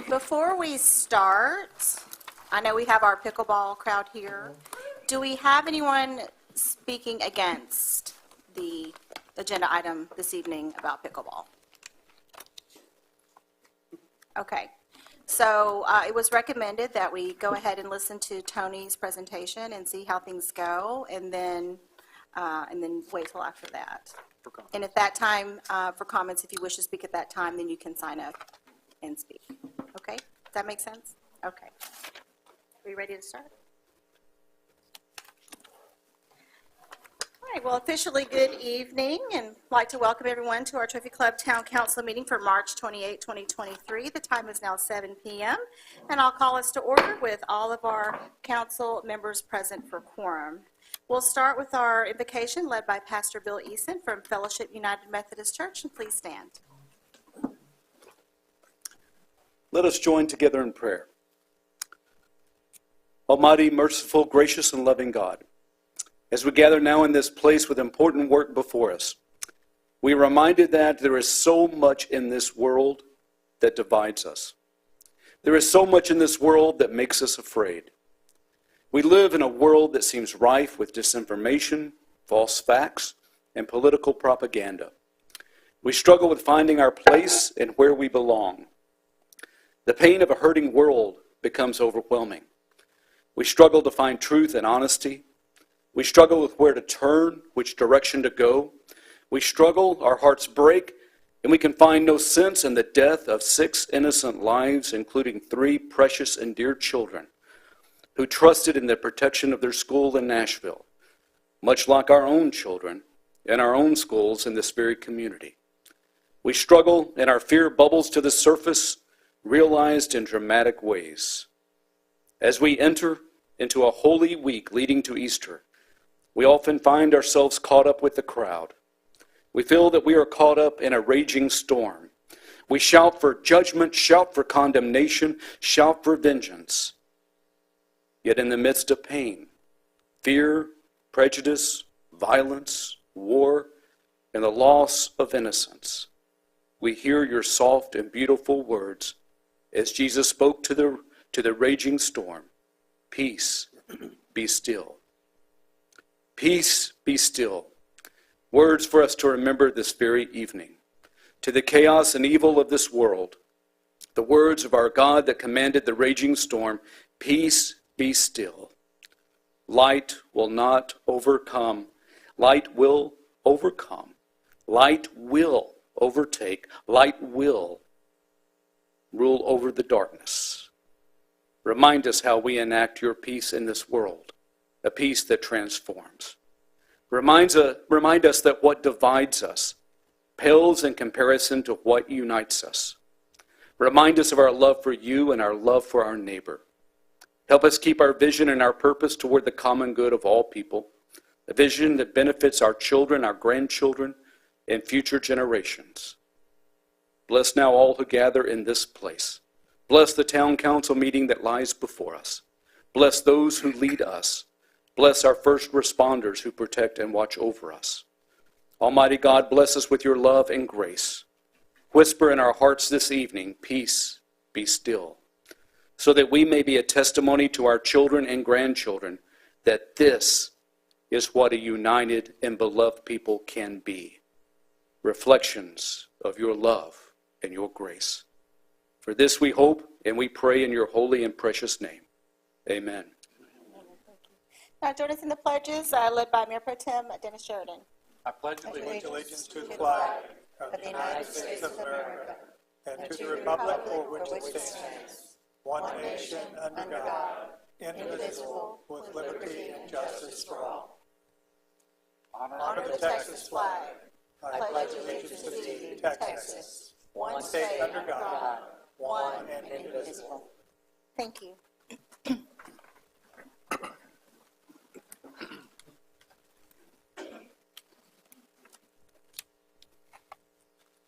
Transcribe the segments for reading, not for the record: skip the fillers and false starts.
Before we start, I know we have our pickleball crowd here. Do we have anyone speaking against the agenda item this evening about pickleball? Okay. So it was recommended that we go ahead and listen to Tony's presentation and see how things go, and then wait till after that. And at that time, for comments, if you wish to speak at that time, then you can sign up and speak. Okay? Does that make sense? Okay. Are you ready to start? All right, well, officially good evening, and I'd like to welcome everyone to our Trophy Club Town Council meeting for March 28, 2023. The time is now 7 p.m., and I'll call us to order with all of our council members present for quorum. We'll start with our invocation led by Pastor Bill Eason from Fellowship United Methodist Church, and please stand. Let us join together in prayer. Almighty, merciful, gracious, and loving God, as we gather now in this place with important work before us, we are reminded that there is so much in this world that divides us. There is so much in this world that makes us afraid. We live in a world that seems rife with disinformation, false facts, and political propaganda. We struggle with finding our place and where we belong. The pain of a hurting world becomes overwhelming. We struggle to find truth and honesty. We struggle with where to turn, which direction to go. We struggle, our hearts break, and we can find no sense in the death of 6 innocent lives, including 3 precious and dear children who trusted in the protection of their school in Nashville, much like our own children and our own schools in this very community. We struggle, and our fear bubbles to the surface, realized in dramatic ways. As we enter into a holy week leading to Easter, we often find ourselves caught up with the crowd. We feel that we are caught up in a raging storm. We shout for judgment, shout for condemnation, shout for vengeance. Yet in the midst of pain, fear, prejudice, violence, war, and the loss of innocence, we hear your soft and beautiful words as Jesus spoke to the raging storm, "Peace, be still." Peace, be still. Words for us to remember this very evening. To the chaos and evil of this world, the words of our God that commanded the raging storm, "Peace, be still." Light will not overcome. Light will overcome. Light will overtake. Light will rule over the darkness. Remind us how we enact your peace in this world, a peace that transforms. Remind us that what divides us pales in comparison to what unites us. Remind us of our love for you and our love for our neighbor. Help us keep our vision and our purpose toward the common good of all people, a vision that benefits our children, our grandchildren, and future generations. Bless now all who gather in this place. Bless the town council meeting that lies before us. Bless those who lead us. Bless our first responders who protect and watch over us. Almighty God, bless us with your love and grace. Whisper in our hearts this evening, "Peace, be still," so that we may be a testimony to our children and grandchildren that this is what a united and beloved people can be. Reflections of your love and your grace. For this we hope and we pray in your holy and precious name. Amen. Now join us in the pledges led by Mayor Pro Tem Dennis Sheridan. I pledge allegiance to the flag of the United States of America and to the republic for which it stands, one nation under God, indivisible, with liberty and justice for all. Honor the Texas flag. I pledge allegiance to thee, Texas, one state under God, one and indivisible. Thank you.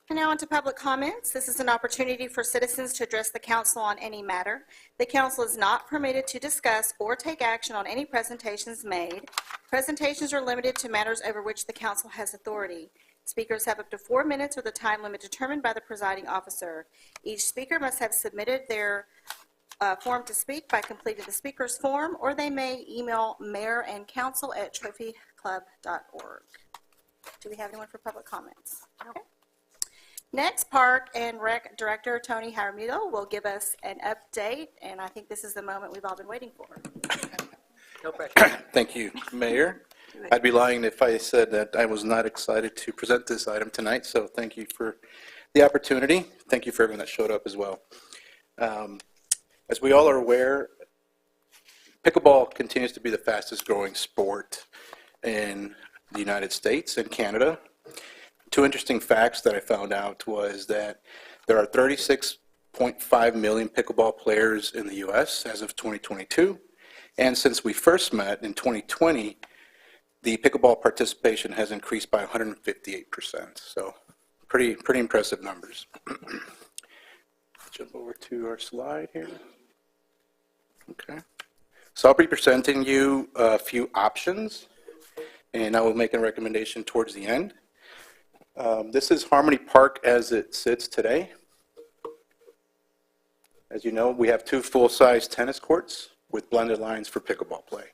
And now on to public comments. This is an opportunity for citizens to address the council on any matter. The council is not permitted to discuss or take action on any presentations made. Presentations are limited to matters over which the council has authority. Speakers have up to 4 minutes or the time limit determined by the presiding officer. Each speaker must have submitted their form to speak by completing the speaker's form, or they may email mayorandcouncil@trophyclub.org. Do we have anyone for public comments? Okay. Next, Park and Rec Director Tony Jaramillo will give us an update, and I think this is the moment we've all been waiting for. Thank you, Mayor. I'd be lying if I said that I was not excited to present this item tonight, so thank you for the opportunity. Thank you for everyone that showed up as well. As we all are aware, pickleball continues to be the fastest growing sport in the United States and Canada. Two interesting facts that I found out was that there are 36.5 million pickleball players in the U.S. as of 2022. And since we first met in 2020, the pickleball participation has increased by 158%. So pretty impressive numbers. Jump over to our slide here. Okay. So I'll be presenting you a few options, and I will make a recommendation towards the end. This is Harmony Park as it sits today. As you know, we have 2 full-size tennis courts with blended lines for pickleball play.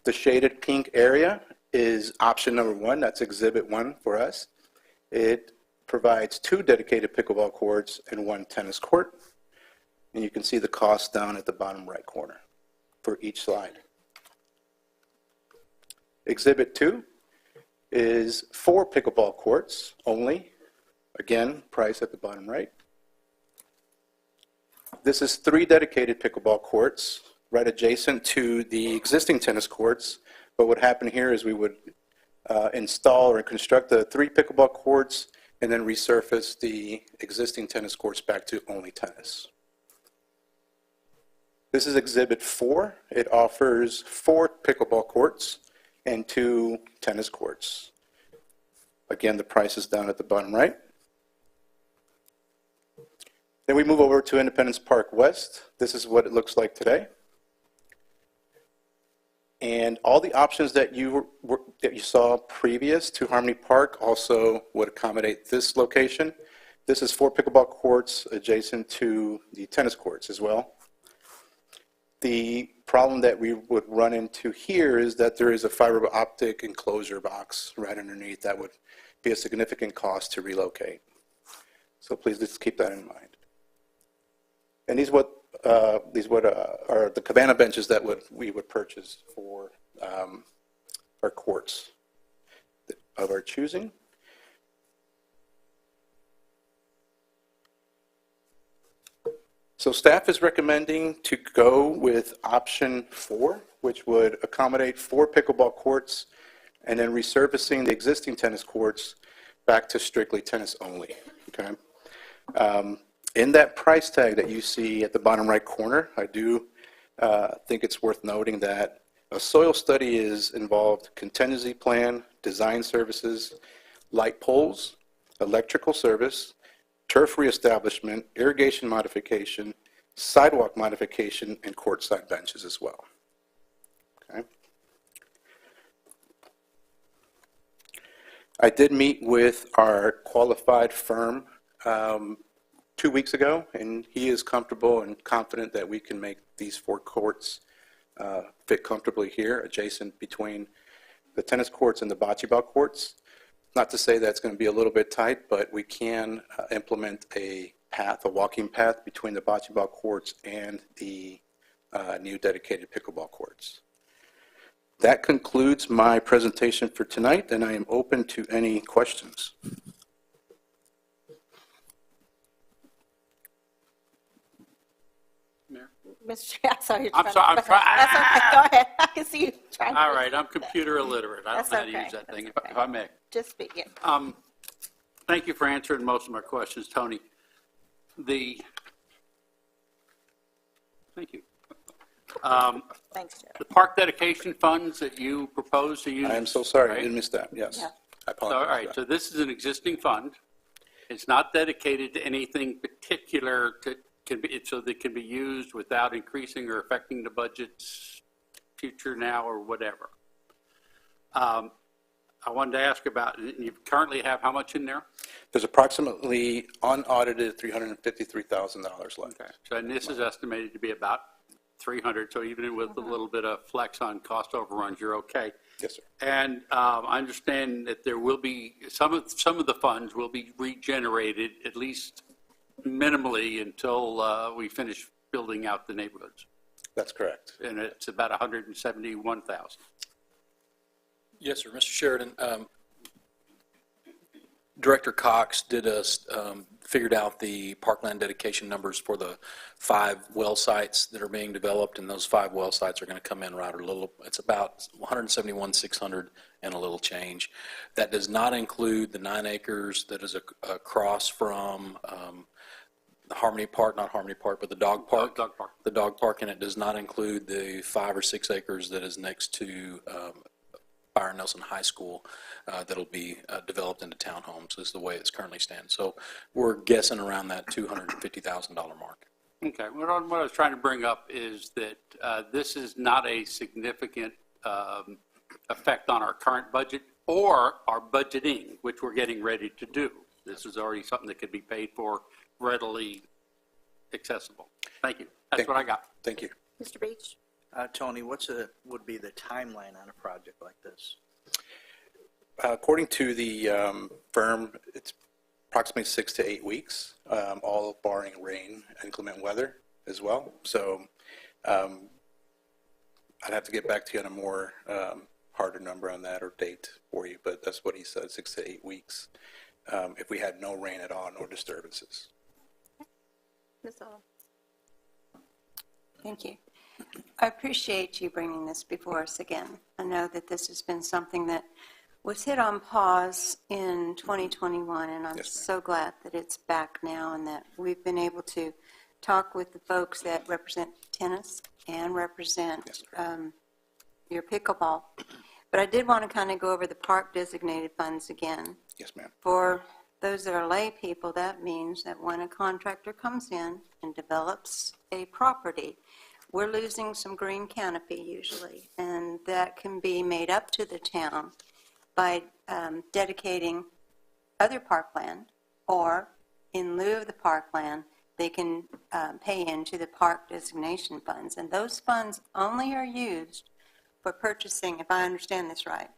The shaded pink area is option number 1. That's exhibit 1 for us. It provides 2 dedicated pickleball courts and 1 tennis court. And you can see the cost down at the bottom right corner for each slide. Exhibit 2 is 4 pickleball courts only. Again, price at the bottom right. This is 3 dedicated pickleball courts right adjacent to the existing tennis courts. But what happened here is we would install or construct the 3 pickleball courts and then resurface the existing tennis courts back to only tennis. This is Exhibit 4. It offers 4 pickleball courts and 2 tennis courts. Again, the price is down at the bottom right. Then we move over to Independence Park West. This is what it looks like today. And all the options that you saw previous to Harmony Park also would accommodate this location. This is 4 pickleball courts adjacent to the tennis courts as well. The problem that we would run into here is that there is a fiber optic enclosure box right underneath that would be a significant cost to relocate. So please just keep that in mind. And these are the cabana benches that we would purchase for our courts of our choosing. So staff is recommending to go with option 4, which would accommodate 4 pickleball courts and then resurfacing the existing tennis courts back to strictly tennis only. Okay. In that price tag that you see at the bottom right corner, I do think it's worth noting that a soil study is involved: contingency plan, design services, light poles, electrical service, turf reestablishment, irrigation modification, sidewalk modification, and courtside benches as well. Okay. I did meet with our qualified firm 2 weeks ago, and he is comfortable and confident that we can make these 4 courts fit comfortably here, adjacent between the tennis courts and the bocce ball courts. Not to say that's going to be a little bit tight, but we can implement a path, a walking path between the bocce ball courts and the new dedicated pickleball courts. That concludes my presentation for tonight, and I am open to any questions. Mr. Chair, I saw you I'm sorry, I'm trying. That's okay, go ahead. I can see you trying. All right, I'm computer illiterate. I don't That's know how to okay, use that that's thing, okay. if I may. Just speaking. Thank you for answering most of my questions, Tony. Thank you. Thanks, Chair. The park dedication funds that you propose to use. I am so sorry, I right? did miss that, yes. Yeah. I So, apologize. all right, so this is an existing fund. It's not dedicated to anything particular so that it can be used without increasing or affecting the budgets future now or whatever. I wanted to ask about, you currently have how much in there? There's approximately unaudited $353,000 left. Okay, so and this is estimated to be about 300, so even with a little bit of flex on cost overruns, you're okay. Yes, sir. And I understand that there will be, some of the funds will be regenerated, at least minimally, until we finish building out the neighborhoods. That's correct. And it's about 171,000. Yes, sir. Mr. Sheridan, Director Cox did figured out the parkland dedication numbers for the 5 well sites that are being developed, and those 5 well sites are going to come in right a little, it's about 171,600 and a little change. That does not include the 9 acres that is across from the Harmony Park, not Harmony Park, but the dog park. Dog park. The dog park, and it does not include the 5 or 6 acres that is next to Byron Nelson High School that'll be developed into townhomes, is the way it's currently stands. So we're guessing around that $250,000 mark. Okay, what I was trying to bring up is that this is not a significant effect on our current budget or our budgeting, which we're getting ready to do. This is already something that could be paid for readily accessible. Thank you. That's what I got. Thank you. Mr. Beach? Tony, would be the timeline on a project like this? According to the firm, it's approximately 6 to 8 weeks, all barring rain and inclement weather as well. So I'd have to get back to you on a more harder number on that or date for you, but that's what he said, 6 to 8 weeks, if we had no rain at all, no disturbances. Ms. Ohl? Thank you. I appreciate you bringing this before us again. I know that this has been something that was hit on pause in 2021, and I'm Yes, ma'am. so glad that it's back now and that we've been able to talk with the folks that represent tennis and represent Yes, your pickleball. But I did want to kind of go over the park designated funds again. Yes, ma'am. For those that are lay people, that means that when a contractor comes in and develops a property, we're losing some green canopy usually, and that can be made up to the town by dedicating other parkland, or in lieu of the parkland, they can pay into the park designation funds. And those funds only are used for purchasing, if I understand this right,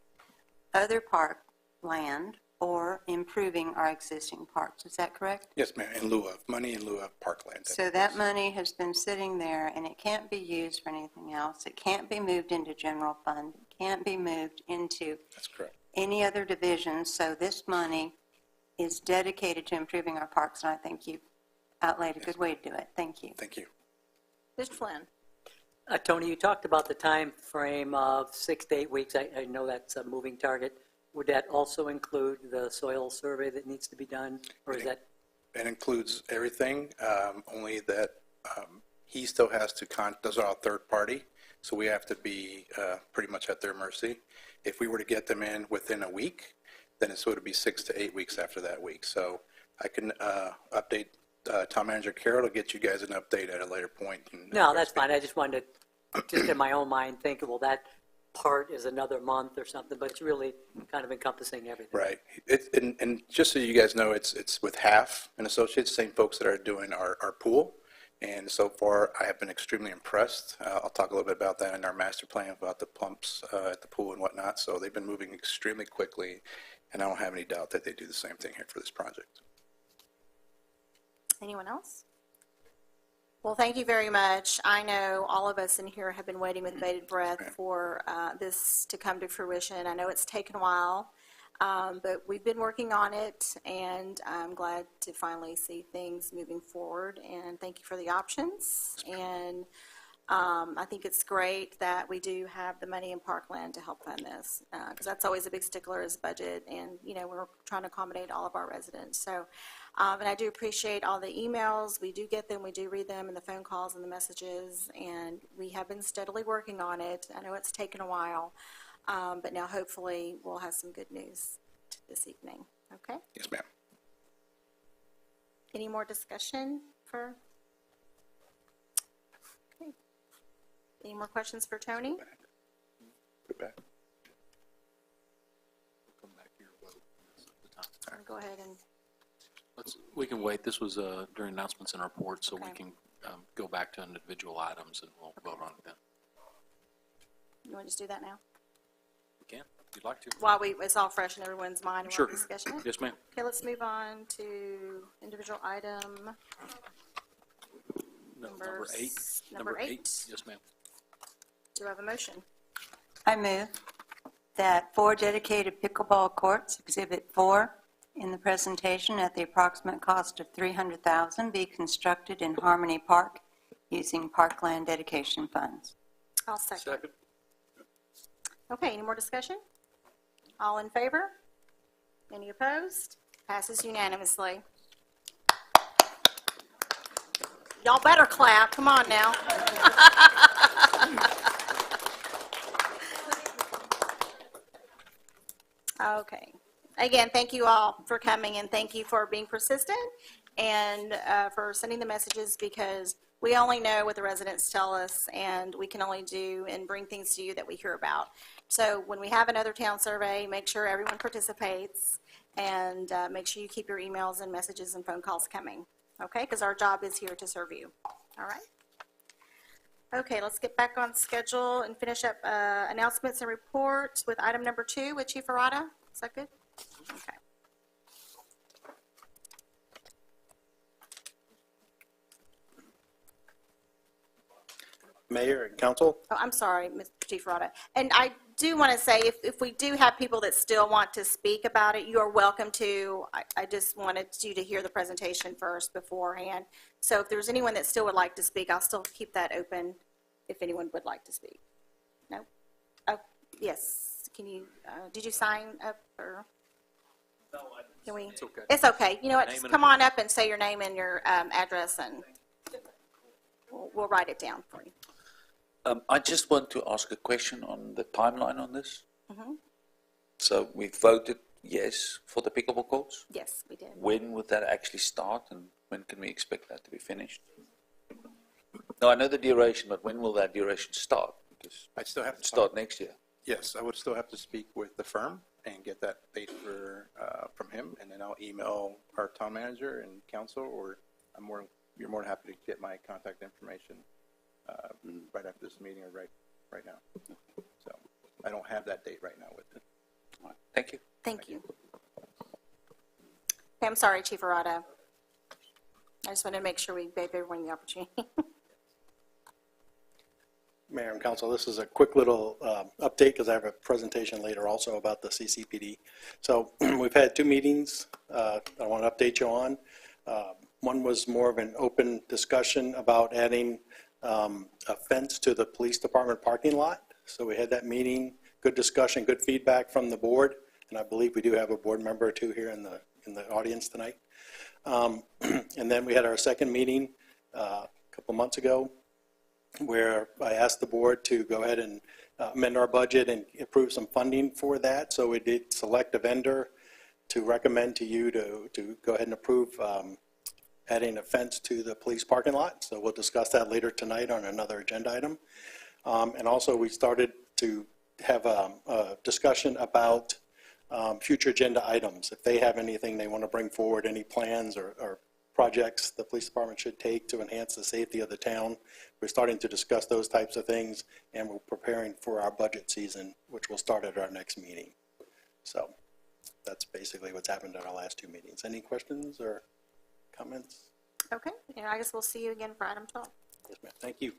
other park land or improving our existing parks. Is that correct? Yes, ma'am, in lieu of, money in lieu of parkland. So that money has been sitting there, and it can't be used for anything else. It can't be moved into general fund. It can't be moved into That's correct. any other division. So this money is dedicated to improving our parks, and I think you've outlaid a good way to do it. Thank you. Thank you. Mr. Flynn? Tony, you talked about the time frame of 6 to 8 weeks. I know that's a moving target. Would that also include the soil survey that needs to be done, or is that? It includes everything, only that he still has to, those are all third party, so we have to be pretty much at their mercy. If we were to get them in within a week, then it would be 6 to 8 weeks after that week. So I can update Town Manager Carroll to get you guys an update at a later point. No, that's fine. I just wanted to, just in my own mind, think, well, that part is another month or something, but it's really kind of encompassing everything. Right. And just so you guys know, it's with Half and Associates, same folks that are doing our pool. And so far, I have been extremely impressed. I'll talk a little bit about that in our master plan about the pumps at the pool and whatnot. So they've been moving extremely quickly, and I don't have any doubt that they do the same thing here for this project. Anyone else? Well, thank you very much. I know all of us in here have been waiting with bated breath for this to come to fruition. I know it's taken a while, but we've been working on it, and I'm glad to finally see things moving forward, and thank you for the options. And I think it's great that we do have the money in Parkland to help fund this, because that's always a big stickler is budget, and, you know, we're trying to accommodate all of our residents. So, and I do appreciate all the emails. We do get them, we do read them, and the phone calls and the messages, and we have been steadily working on it. I know it's taken a while, but now hopefully we'll have some good news this evening. Okay? Yes, ma'am. Any more discussion for? Okay. Any more questions for Tony? Put it back. go ahead and, We can wait. This was during announcements and reports, so we Okay. can go back to individual items and we'll vote on it then. you want to just do that now? We can, if you'd like to. While it's all fresh in everyone's mind, Sure. we're discussing it? Yes, ma'am. Okay, let's move on to individual item. No, Number Number eight. number eight. Yes, ma'am. Do I have a motion? I move that 4 dedicated pickleball courts, Exhibit 4, in the presentation at the approximate cost of $300,000, be constructed in Harmony Park using parkland dedication funds. I'll second. Okay, any more discussion? All in favor? Any opposed? Passes unanimously. Y'all better clap, come on now. Okay. Again, thank you all for coming, and thank you for being persistent and for sending the messages, because we only know what the residents tell us, and we can only do and bring things to you that we hear about. So when we have another town survey, make sure everyone participates, and make sure you keep your emails and messages and phone calls coming, okay? Because our job is here to serve you, all right? Okay, let's get back on schedule and finish up announcements and reports with item number 2 with Chief Arata. Is that good? Okay. Mayor and council, Oh, I'm sorry, Mr. Chief Arata. And I do want to say, if we do have people that still want to speak about it, you are welcome to. I just wanted you to hear the presentation first beforehand. So if there's anyone that still would like to speak, I'll still keep that open if anyone would like to speak. No? Oh, yes. Can you, did you sign up or? No, I didn't. Can we? It's okay. It's okay. You know what, Name just and come on up and say your name and your address, and we'll write it down for you. I just want to ask a question on the timeline on this. Mm-hmm. So we voted yes for the pickleball courts. Yes, we did. When would that actually start, and when can we expect that to be finished? No, I know the duration, but when will that duration start? Because I still have it to start next year. Yes, I would still have to speak with the firm and get that date from him, and then I'll email our town manager and council, or you're more than happy to get my contact information right after this meeting or right now. So I don't have that date right now with me. All right. Thank you. Thank you. Okay, I'm sorry, Chief Arata. I just wanted to make sure we gave everyone the opportunity. Mayor and council, this is a quick little update because I have a presentation later also about the CCPD. So we've had 2 meetings I want to update you on. One was more of an open discussion about adding a fence to the police department parking lot. So we had that meeting, good discussion, good feedback from the board, and I believe we do have a board member or 2 here in the audience tonight. And then we had our second meeting a couple months ago, where I asked the board to go ahead and amend our budget and approve some funding for that. So we did select a vendor to recommend to you to go ahead and approve adding a fence to the police parking lot. So we'll discuss that later tonight on another agenda item. And also we started to have a discussion about future agenda items. If they have anything they want to bring forward, any plans or projects the police department should take to enhance the safety of the town. We're starting to discuss those types of things, and we're preparing for our budget season, which will start at our next meeting. So that's basically what's happened at our last 2 meetings. Any questions or comments? Okay, and I guess we'll see you again for item 12. Yes, ma'am. Thank you.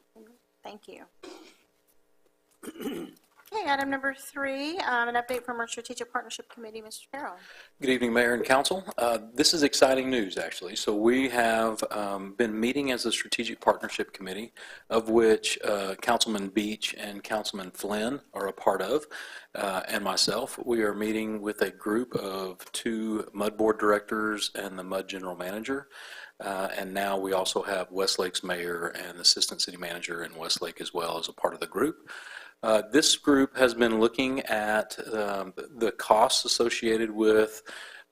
Thank you. Okay, item number 3, an update from our Strategic Partnership Committee, Mr. Carroll. Good evening, Mayor and Council. This is exciting news, actually. So we have been meeting as a Strategic Partnership Committee, of which Councilman Beach and Councilman Flynn are a part of, and myself. We are meeting with a group of 2 MUD board directors and the MUD general manager. And now we also have Westlake's mayor and assistant city manager in Westlake as well as a part of the group. This group has been looking at the costs associated with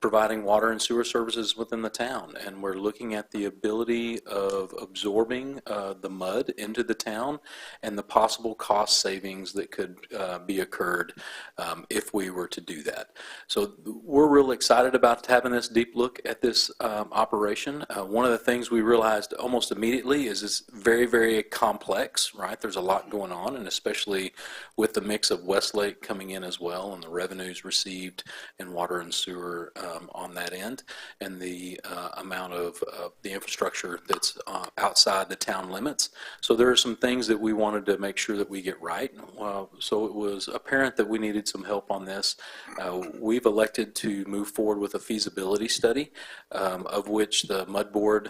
providing water and sewer services within the town. And we're looking at the ability of absorbing the mud into the town and the possible cost savings that could be occurred if we were to do that. So we're real excited about having this deep look at this operation. One of the things we realized almost immediately is it's very, very complex, right? There's a lot going on, and especially with the mix of Westlake coming in as well and the revenues received in water and sewer on that end, and the amount of the infrastructure that's outside the town limits. So there are some things that we wanted to make sure that we get right. So it was apparent that we needed some help on this. We've elected to move forward with a feasibility study, of which the Mud Board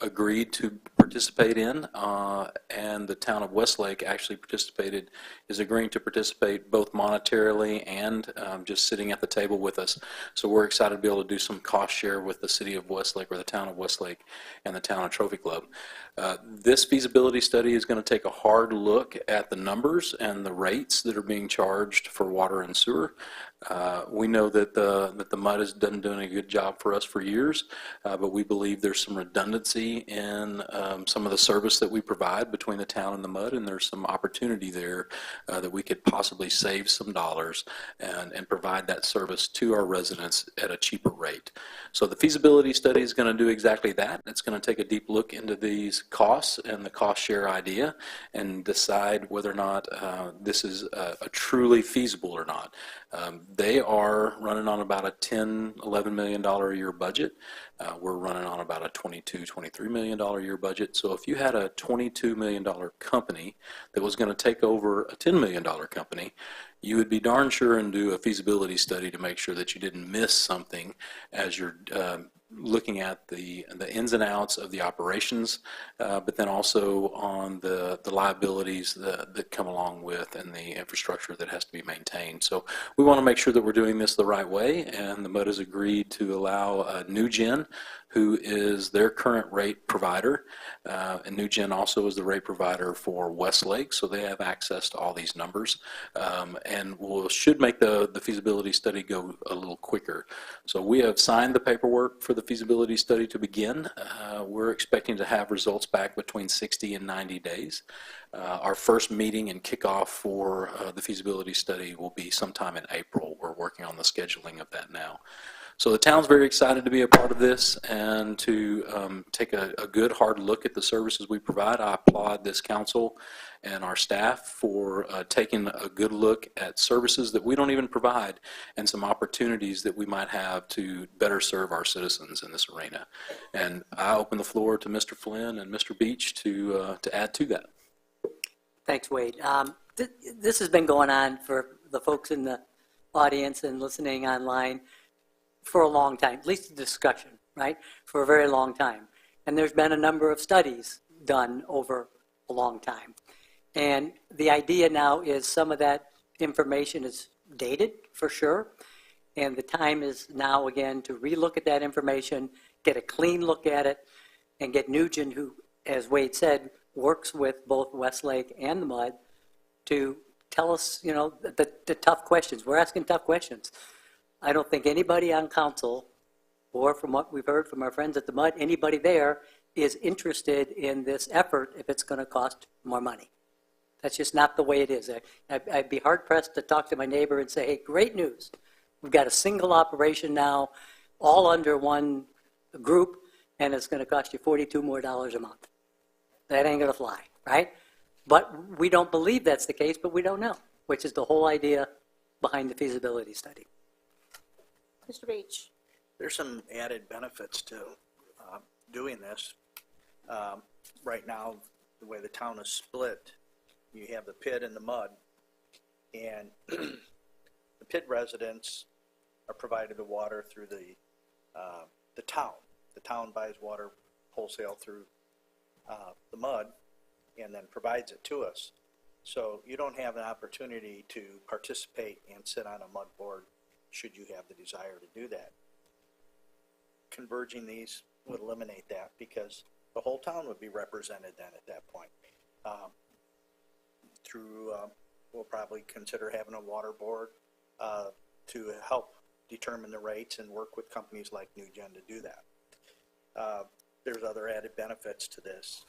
agreed to participate in, and the town of Westlake actually is agreeing to participate both monetarily and just sitting at the table with us. So we're excited to be able to do some cost share with the city of Westlake, or the town of Westlake, and the town of Trophy Club. This feasibility study is going to take a hard look at the numbers and the rates that are being charged for water and sewer. We know that the mud has done doing a good job for us for years, but we believe there's some redundancy in some of the service that we provide between the town and the mud, and there's some opportunity there that we could possibly save some dollars and provide that service to our residents at a cheaper rate. So the feasibility study is going to do exactly that. It's going to take a deep look into these costs and the cost share idea and decide whether or not this is a truly feasible or not. They are running on about a $10–11 million a year budget. We're running on about a $22–23 million a year budget. So if you had a $22 million company that was going to take over a $10 million company, you would be darn sure and do a feasibility study to make sure that you didn't miss something as you're looking at the ins and outs of the operations, but then also on the liabilities that come along with and the infrastructure that has to be maintained. So we want to make sure that we're doing this the right way, and the MUD has agreed to allow NewGen, who is their current rate provider, and NewGen also is the rate provider for Westlake, so they have access to all these numbers, and should make the feasibility study go a little quicker. So we have signed the paperwork for the feasibility study to begin. We're expecting to have results back between 60 and 90 days. Our first meeting and kickoff for the feasibility study will be sometime in April. We're working on the scheduling of that now. So the town's very excited to be a part of this and to take a good hard look at the services we provide. I applaud this council and our staff for taking a good look at services that we don't even provide and some opportunities that we might have to better serve our citizens in this arena. And I open the floor to Mr. Flynn and Mr. Beach to add to that. Thanks, Wade. This has been going on for the folks in the audience and listening online for a long time, at least a discussion, right, for a very long time. And there's been a number of studies done over a long time. And the idea now is some of that information is dated, for sure, and the time is now, again, to relook at that information, get a clean look at it, and get NewGen, who, as Wade said, works with both Westlake and the MUD, to tell us, you know, the tough questions. We're asking tough questions. I don't think anybody on council, or from what we've heard from our friends at the MUD, anybody there is interested in this effort if it's going to cost more money. That's just not the way it is. I'd be hard-pressed to talk to my neighbor and say, hey, great news. We've got a single operation now, all under one group, and it's going to cost you $42 more a month. That ain't going to fly, right? But we don't believe that's the case, but we don't know, which is the whole idea behind the feasibility study. Mr. Beach. There's some added benefits to doing this. Right now, the way the town is split, you have the pit and the MUD, and the pit residents are provided the water through the town. The town buys water wholesale through the MUD and then provides it to us. So you don't have an opportunity to participate and sit on a MUD board should you have the desire to do that. Converging these would eliminate that because the whole town would be represented then at that point. We'll probably consider having a water board to help determine the rates and work with companies like NewGen to do that. There's other added benefits to this.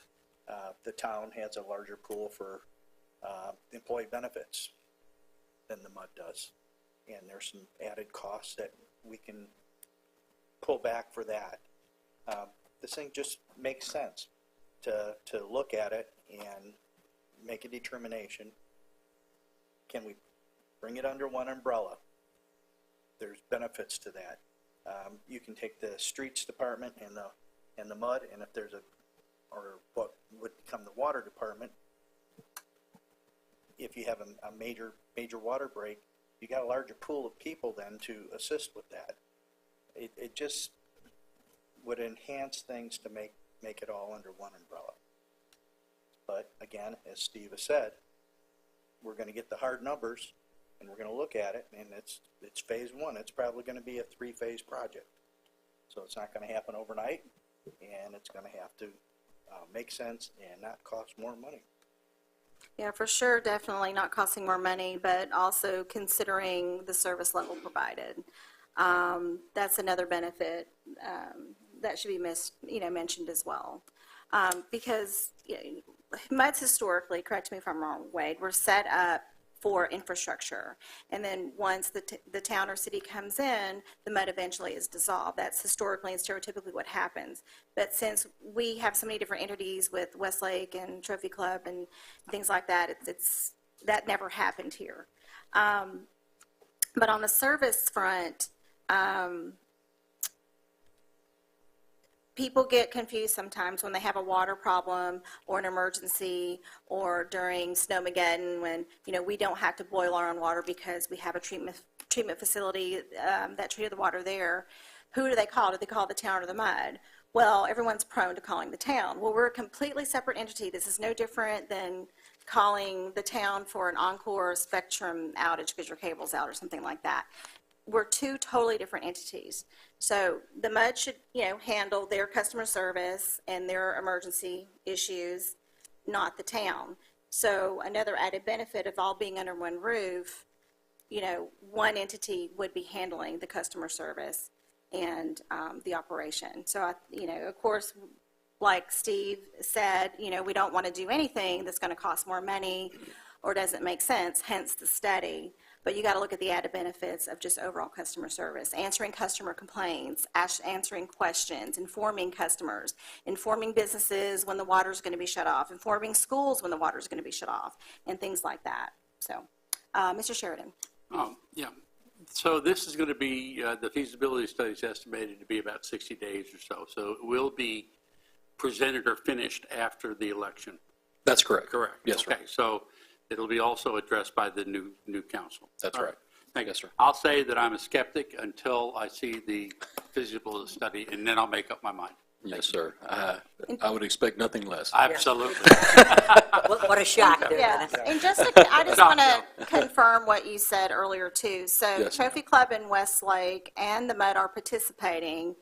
The town has a larger pool for employee benefits than the MUD does. And there's some added costs that we can pull back for that. This thing just makes sense to look at it and make a determination. Can we bring it under one umbrella? There's benefits to that. You can take the streets department and the MUD, and if there's or what would become the water department, if you have a major water break, you got a larger pool of people then to assist with that. It just would enhance things to make it all under one umbrella. But again, as Steve has said, we're going to get the hard numbers and we're going to look at it, and it's phase one. It's probably going to be a 3-phase project. So it's not going to happen overnight, and it's going to have to make sense and not cost more money. Yeah, for sure, definitely not costing more money, but also considering the service level provided. That's another benefit that should be mentioned as well. Because MUDs historically, correct me if I'm wrong, Wade, were set up for infrastructure. And then once the town or city comes in, the MUD eventually is dissolved. That's historically and stereotypically what happens. But since we have so many different entities with Westlake and Trophy Club and things like that, that never happened here. But on the service front, people get confused sometimes when they have a water problem or an emergency or during Snowmageddon when, we don't have to boil our own water because we have a treatment facility that treated the water there. Who do they call? Do they call the town or the MUD? Well, everyone's prone to calling the town. Well, we're a completely separate entity. This is no different than calling the town for an Encore Spectrum outage because your cable's out or something like that. We're two totally different entities. So the MUD should, handle their customer service and their emergency issues, not the town. So another added benefit of all being under one roof, one entity would be handling the customer service and the operation. So, of course, like Steve said, we don't want to do anything that's going to cost more money or doesn't make sense, hence the study. But you got to look at the added benefits of just overall customer service, answering customer complaints, answering questions, informing customers, informing businesses when the water's going to be shut off, informing schools when the water's going to be shut off, and things like that. So, Mr. Sheridan. Yeah. So this is going to be, the feasibility study is estimated to be about 60 days or so. So it will be presented or finished after the election. That's correct. Correct. Yes, sir. Okay, so it'll be also addressed by the new council. That's All right. Thank you. Yes, sir. I'll say that I'm a skeptic until I see the feasibility study, and then I'll make up my mind. Yes, sir. I would expect nothing less. Absolutely. What a shock there. Yeah, and I just want to confirm what you said earlier, too. So Yes, Trophy Club in Westlake and the MUD are participating,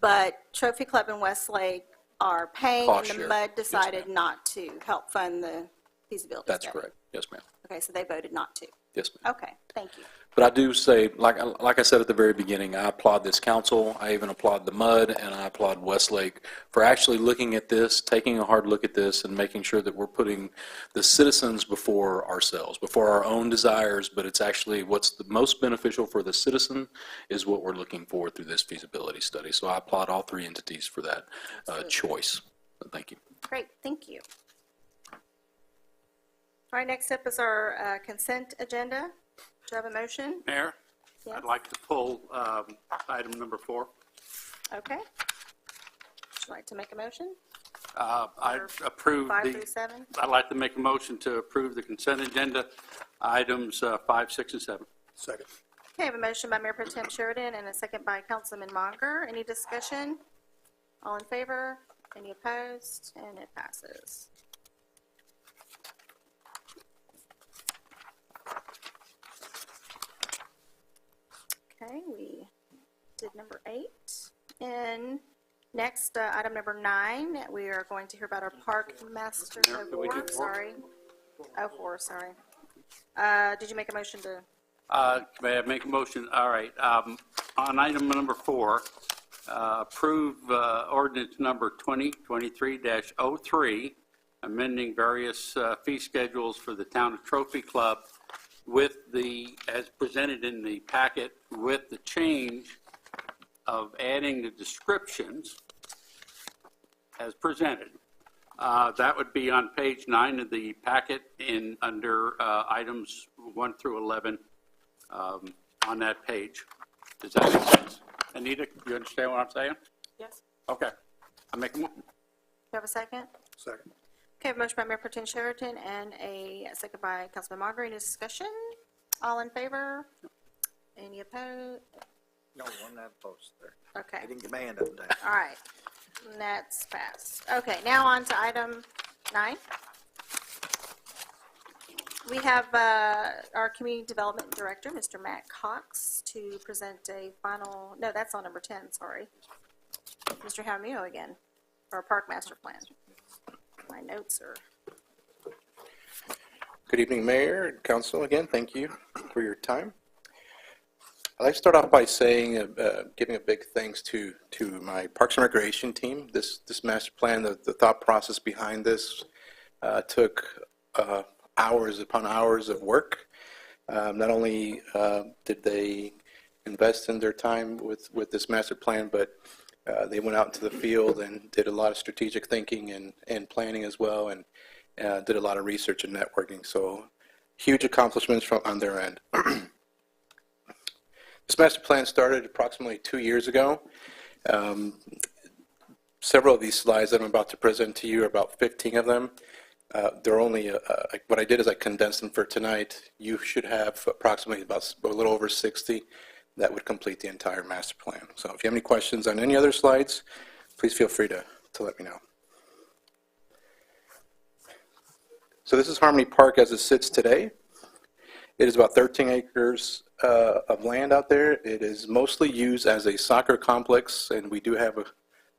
but Trophy Club in Westlake are paying, Cost and the share. MUD Yes, decided ma'am. not to help fund the feasibility That's study. correct. Yes, ma'am. Okay, so they voted not to. Yes, ma'am. Okay, thank you. But I do say, like I said at the very beginning, I applaud this council. I even applaud the MUD, and I applaud Westlake for actually looking at this, taking a hard look at this, and making sure that we're putting the citizens before ourselves, before our own desires, but it's actually what's the most beneficial for the citizen is what we're looking for through this feasibility study. So I applaud all three entities for that choice. Thank you. Great, thank you. All right, next up is our consent agenda. Do I have a motion? Mayor, Yes. I'd like to pull item number 4. Okay. Would you like to make a motion? I approve 5 the, through 7? I'd like to make a motion to approve the consent agenda, items 5, 6, and 7. Second. Okay, I have a motion by Mayor Pro Tem Sheridan and a second by Councilman Monger. Any discussion? All in favor? Any opposed? And it passes. Okay, we did number 8. And next, item number 9, we are going to hear about our park master. Mayor, can we do 4? Sorry. 4, sorry. Did you make a motion to? May I make a motion? All right. On item number 4, approve ordinance number 2023-03, amending various fee schedules for the Town of Trophy Club with as presented in the packet, with the change of adding the descriptions as presented. That would be on page 9 of the packet under items 1 through 11 on that page. Does that make sense? Anita, you understand what I'm saying? Yes. Okay. I make a Do you have a second? Second. Okay, motion by Mayor Pro Tem Sheraton and a second by Councilman Mauger. Any discussion? All in favor? Any opposed? No, one that post there. Okay, I didn't get my hand up there. all right. And that's passed. Okay, now on to item 9. We have our Community Development Director, Mr. Matt Cox, to present a final, no, that's on number 10, sorry. Mr. Jaramillo again, for our Park Master Plan. My notes are, Good evening, Mayor and Council. Again, thank you for your time. I'd like to start off by saying, giving a big thanks to my Parks and Recreation team. This master plan, the thought process behind this took hours upon hours of work. Not only did they invest in their time with this master plan, but they went out into the field and did a lot of strategic thinking and planning as well, and did a lot of research and networking. So huge accomplishments on their end. This master plan started approximately 2 years ago. Several of these slides that I'm about to present to you, about 15 of them, they're only, what I did is I condensed them for tonight. You should have approximately about a little over 60 that would complete the entire master plan. So if you have any questions on any other slides, please feel free to let me know. So this is Harmony Park as it sits today. It is about 13 acres of land out there. It is mostly used as a soccer complex, and we do have a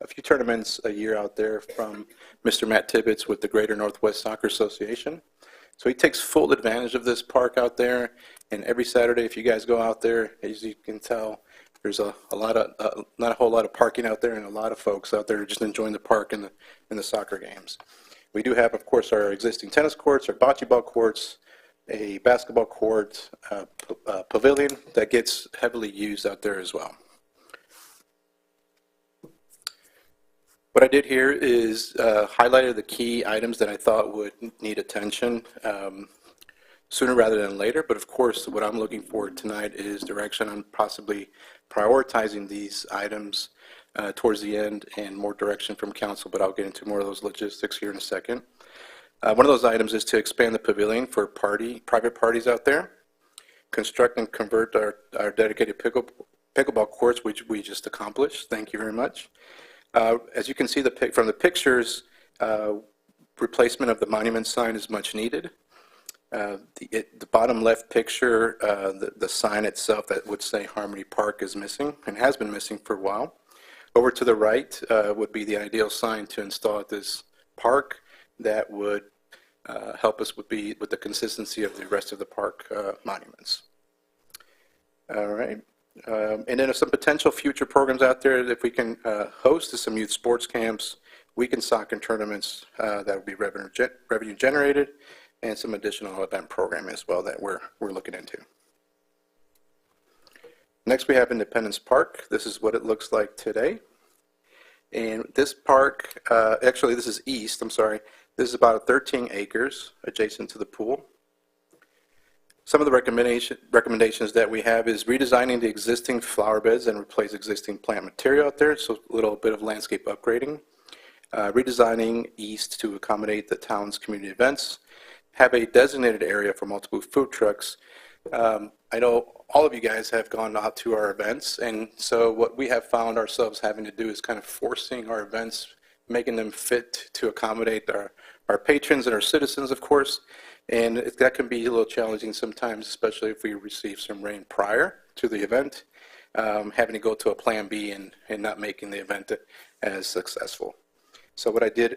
few tournaments a year out there from Mr. Matt Tibbetts with the Greater Northwest Soccer Association. So he takes full advantage of this park out there, and every Saturday, if you guys go out there, as you can tell, there's not a whole lot of parking out there, and a lot of folks out there just enjoying the park and the soccer games. We do have, of course, our existing tennis courts, our bocce ball courts, a basketball court, pavilion that gets heavily used out there as well. What I did here is highlighted the key items that I thought would need attention sooner rather than later, but of course what I'm looking for tonight is direction on possibly prioritizing these items towards the end and more direction from council, but I'll get into more of those logistics here in a second. One of those items is to expand the pavilion for private parties out there, construct and convert our dedicated pickleball courts, which we just accomplished. Thank you very much. As you can see from the pictures, replacement of the monument sign is much needed. The bottom left picture, the sign itself that would say Harmony Park is missing and has been missing for a while. Over to the right would be the ideal sign to install at this park that would help us with the consistency of the rest of the park monuments. All right. And then some potential future programs out there that if we can host some youth sports camps, weekend soccer tournaments that would be revenue generated, and some additional event programming as well that we're looking into. Next we have Independence Park. This is what it looks like today. And this park, actually this is east, I'm sorry. This is about 13 acres adjacent to the pool. Some of the recommendations that we have is redesigning the existing flower beds and replace existing plant material out there, so a little bit of landscape upgrading. Redesigning east to accommodate the town's community events. Have a designated area for multiple food trucks. I know all of you guys have gone out to our events, and so what we have found ourselves having to do is kind of forcing our events, making them fit to accommodate our patrons and our citizens, of course. And that can be a little challenging sometimes, especially if we receive some rain prior to the event, having to go to a plan B and not making the event as successful. So what I did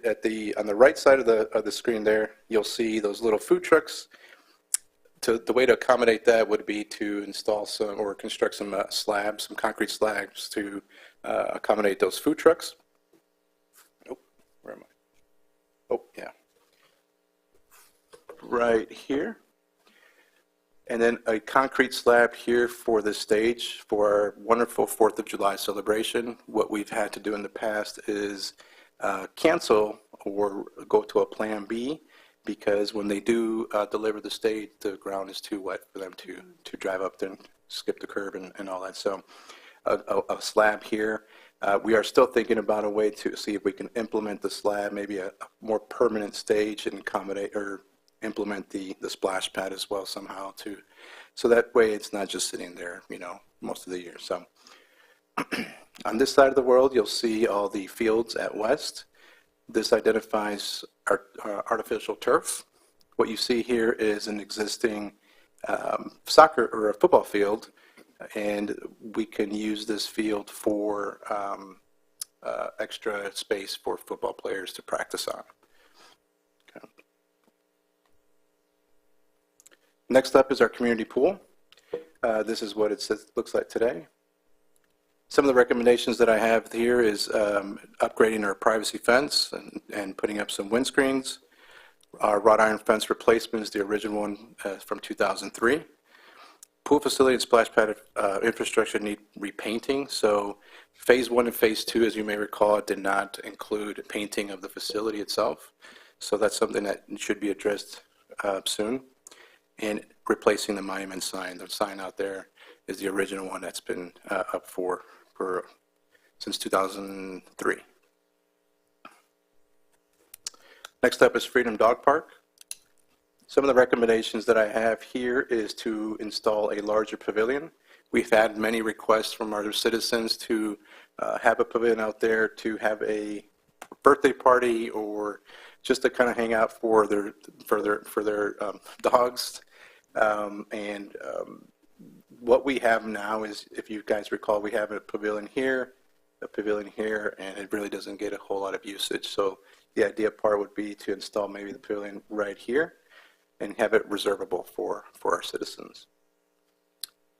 on the right side of the screen there, you'll see those little food trucks. the way to accommodate that would be to install some, or construct some slabs, some concrete slabs to accommodate those food trucks. Oh, where am I? Oh, yeah. Right here. And then a concrete slab here for the stage for our wonderful 4th of July celebration. What we've had to do in the past is cancel or go to a plan B, because when they do deliver the stage, the ground is too wet for them to drive up there and skip the curb and all that. So a slab here. We are still thinking about a way to see if we can implement the slab, maybe a more permanent stage, and accommodate or implement the splash pad as well somehow too. So that way it's not just sitting there, most of the year. So on this side of the world, you'll see all the fields at West. This identifies our artificial turf. What you see here is an existing soccer or a football field, and we can use this field for extra space for football players to practice on. Okay. Next up is our community pool. This is what it looks like today. Some of the recommendations that I have here is upgrading our privacy fence and putting up some windscreens. Our wrought iron fence replacement is the original one from 2003. Pool facility and splash pad infrastructure need repainting. So phase 1 and phase 2, as you may recall, did not include painting of the facility itself. So that's something that should be addressed soon. And replacing the monument sign. The sign out there is the original one that's been up since 2003. Next up is Freedom Dog Park. Some of the recommendations that I have here is to install a larger pavilion. We've had many requests from our citizens to have a pavilion out there to have a birthday party or just to kind of hang out for their dogs. What we have now is, if you guys recall, we have a pavilion here, and it really doesn't get a whole lot of usage. So the idea part would be to install maybe the pavilion right here and have it reservable for our citizens.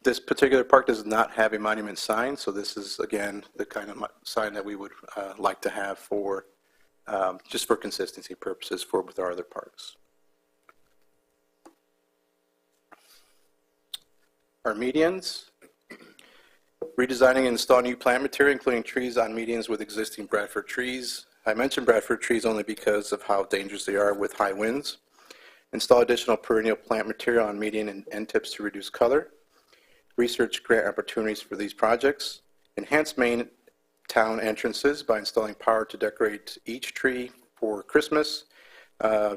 This particular park does not have a monument sign, so this is, again, the kind of sign that we would like to have for just for consistency purposes with our other parks. Our medians, redesigning and installing new plant material, including trees on medians with existing Bradford trees. I mentioned Bradford trees only because of how dangerous they are with high winds. Install additional perennial plant material on median and end tips to reduce color. Research grant opportunities for these projects. Enhance main town entrances by installing power to decorate each tree for Christmas.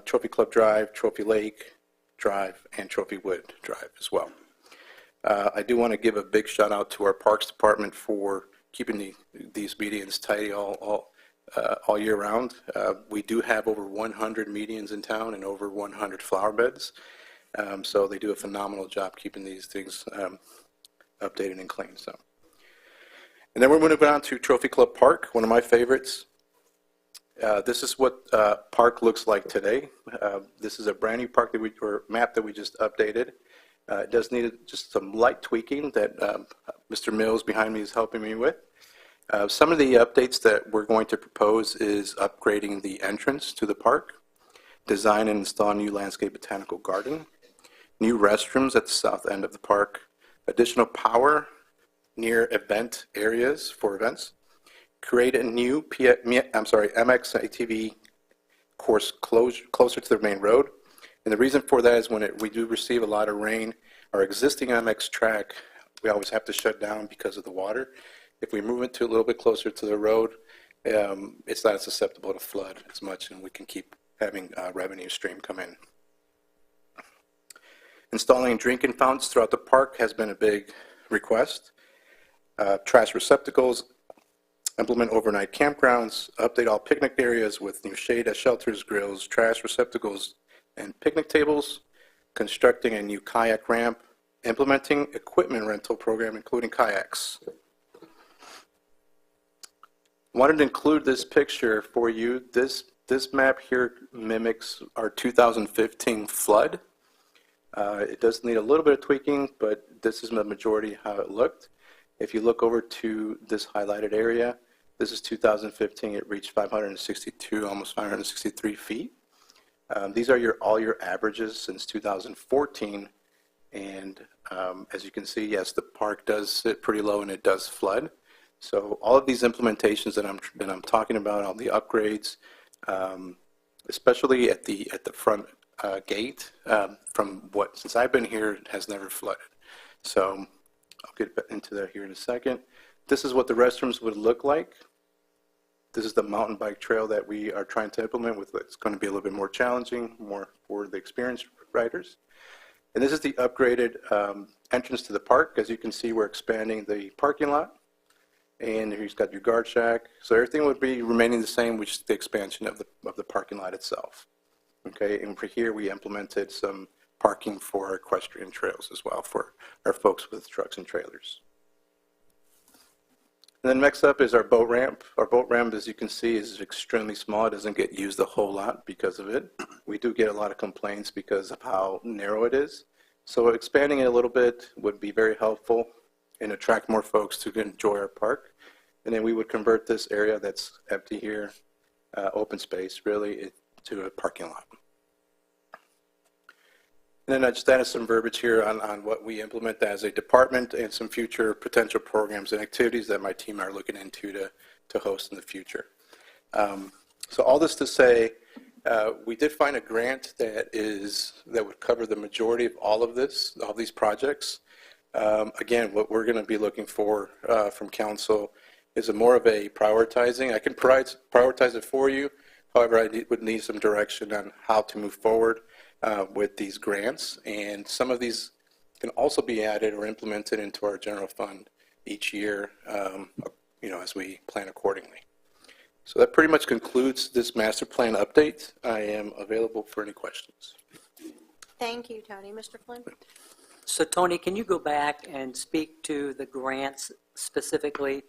Trophy Club Drive, Trophy Lake Drive, and Trophy Wood Drive as well. I do want to give a big shout out to our Parks Department for keeping these medians tidy all year round. We do have over 100 medians in town and over 100 flower beds. So they do a phenomenal job keeping these things updated and clean. So, and then we're moving on to Trophy Club Park, one of my favorites. This is what park looks like today. This is a brand new park map that we just updated. It does need just some light tweaking that Mr. Mills behind me is helping me with. Some of the updates that we're going to propose is upgrading the entrance to the park, design and install a new landscape botanical garden, new restrooms at the south end of the park, additional power near event areas for events, create a new MX ATV course closer to the main road. And the reason for that is when we do receive a lot of rain, our existing MX track, we always have to shut down because of the water. If we move it to a little bit closer to the road, it's not susceptible to flood as much, and we can keep having revenue stream come in. Installing drinking fountains throughout the park has been a big request. Trash receptacles, implement overnight campgrounds, update all picnic areas with new shade at shelters, grills, trash receptacles, and picnic tables, constructing a new kayak ramp, implementing equipment rental program including kayaks. Wanted to include this picture for you. This map here mimics our 2015 flood. It does need a little bit of tweaking, but this is the majority how it looked. If you look over to this highlighted area, this is 2015. It reached 562, almost 563 feet. These are all your averages since 2014. And as you can see, yes, the park does sit pretty low and it does flood. So all of these implementations that I'm talking about, all the upgrades, especially at the front gate, since I've been here, it has never flooded. So I'll get into that here in a second. This is what the restrooms would look like. This is the mountain bike trail that we are trying to implement with. It's going to be a little bit more challenging, more for the experienced riders. And this is the upgraded entrance to the park. As you can see, we're expanding the parking lot. And here you've got your guard shack. So everything would be remaining the same, which is the expansion of the parking lot itself. Okay, and for here we implemented some parking for equestrian trails as well for our folks with trucks and trailers. And then next up is our boat ramp. Our boat ramp, as you can see, is extremely small. It doesn't get used a whole lot because of it. We do get a lot of complaints because of how narrow it is. So expanding it a little bit would be very helpful and attract more folks to enjoy our park. And then we would convert this area that's empty here, open space really, to a parking lot. And then I just added some verbiage here on what we implement as a department and some future potential programs and activities that my team are looking into to host in the future. So all this to say, we did find a grant that would cover the majority of all these projects. Again, what we're going to be looking for from council is more of a prioritizing. I can prioritize it for you. However, I would need some direction on how to move forward with these grants. And some of these can also be added or implemented into our general fund each year, as we plan accordingly. So that pretty much concludes this master plan update. I am available for any questions. Thank you, Tony. Mr. Flynn? So Tony, can you go back and speak to the grants specifically?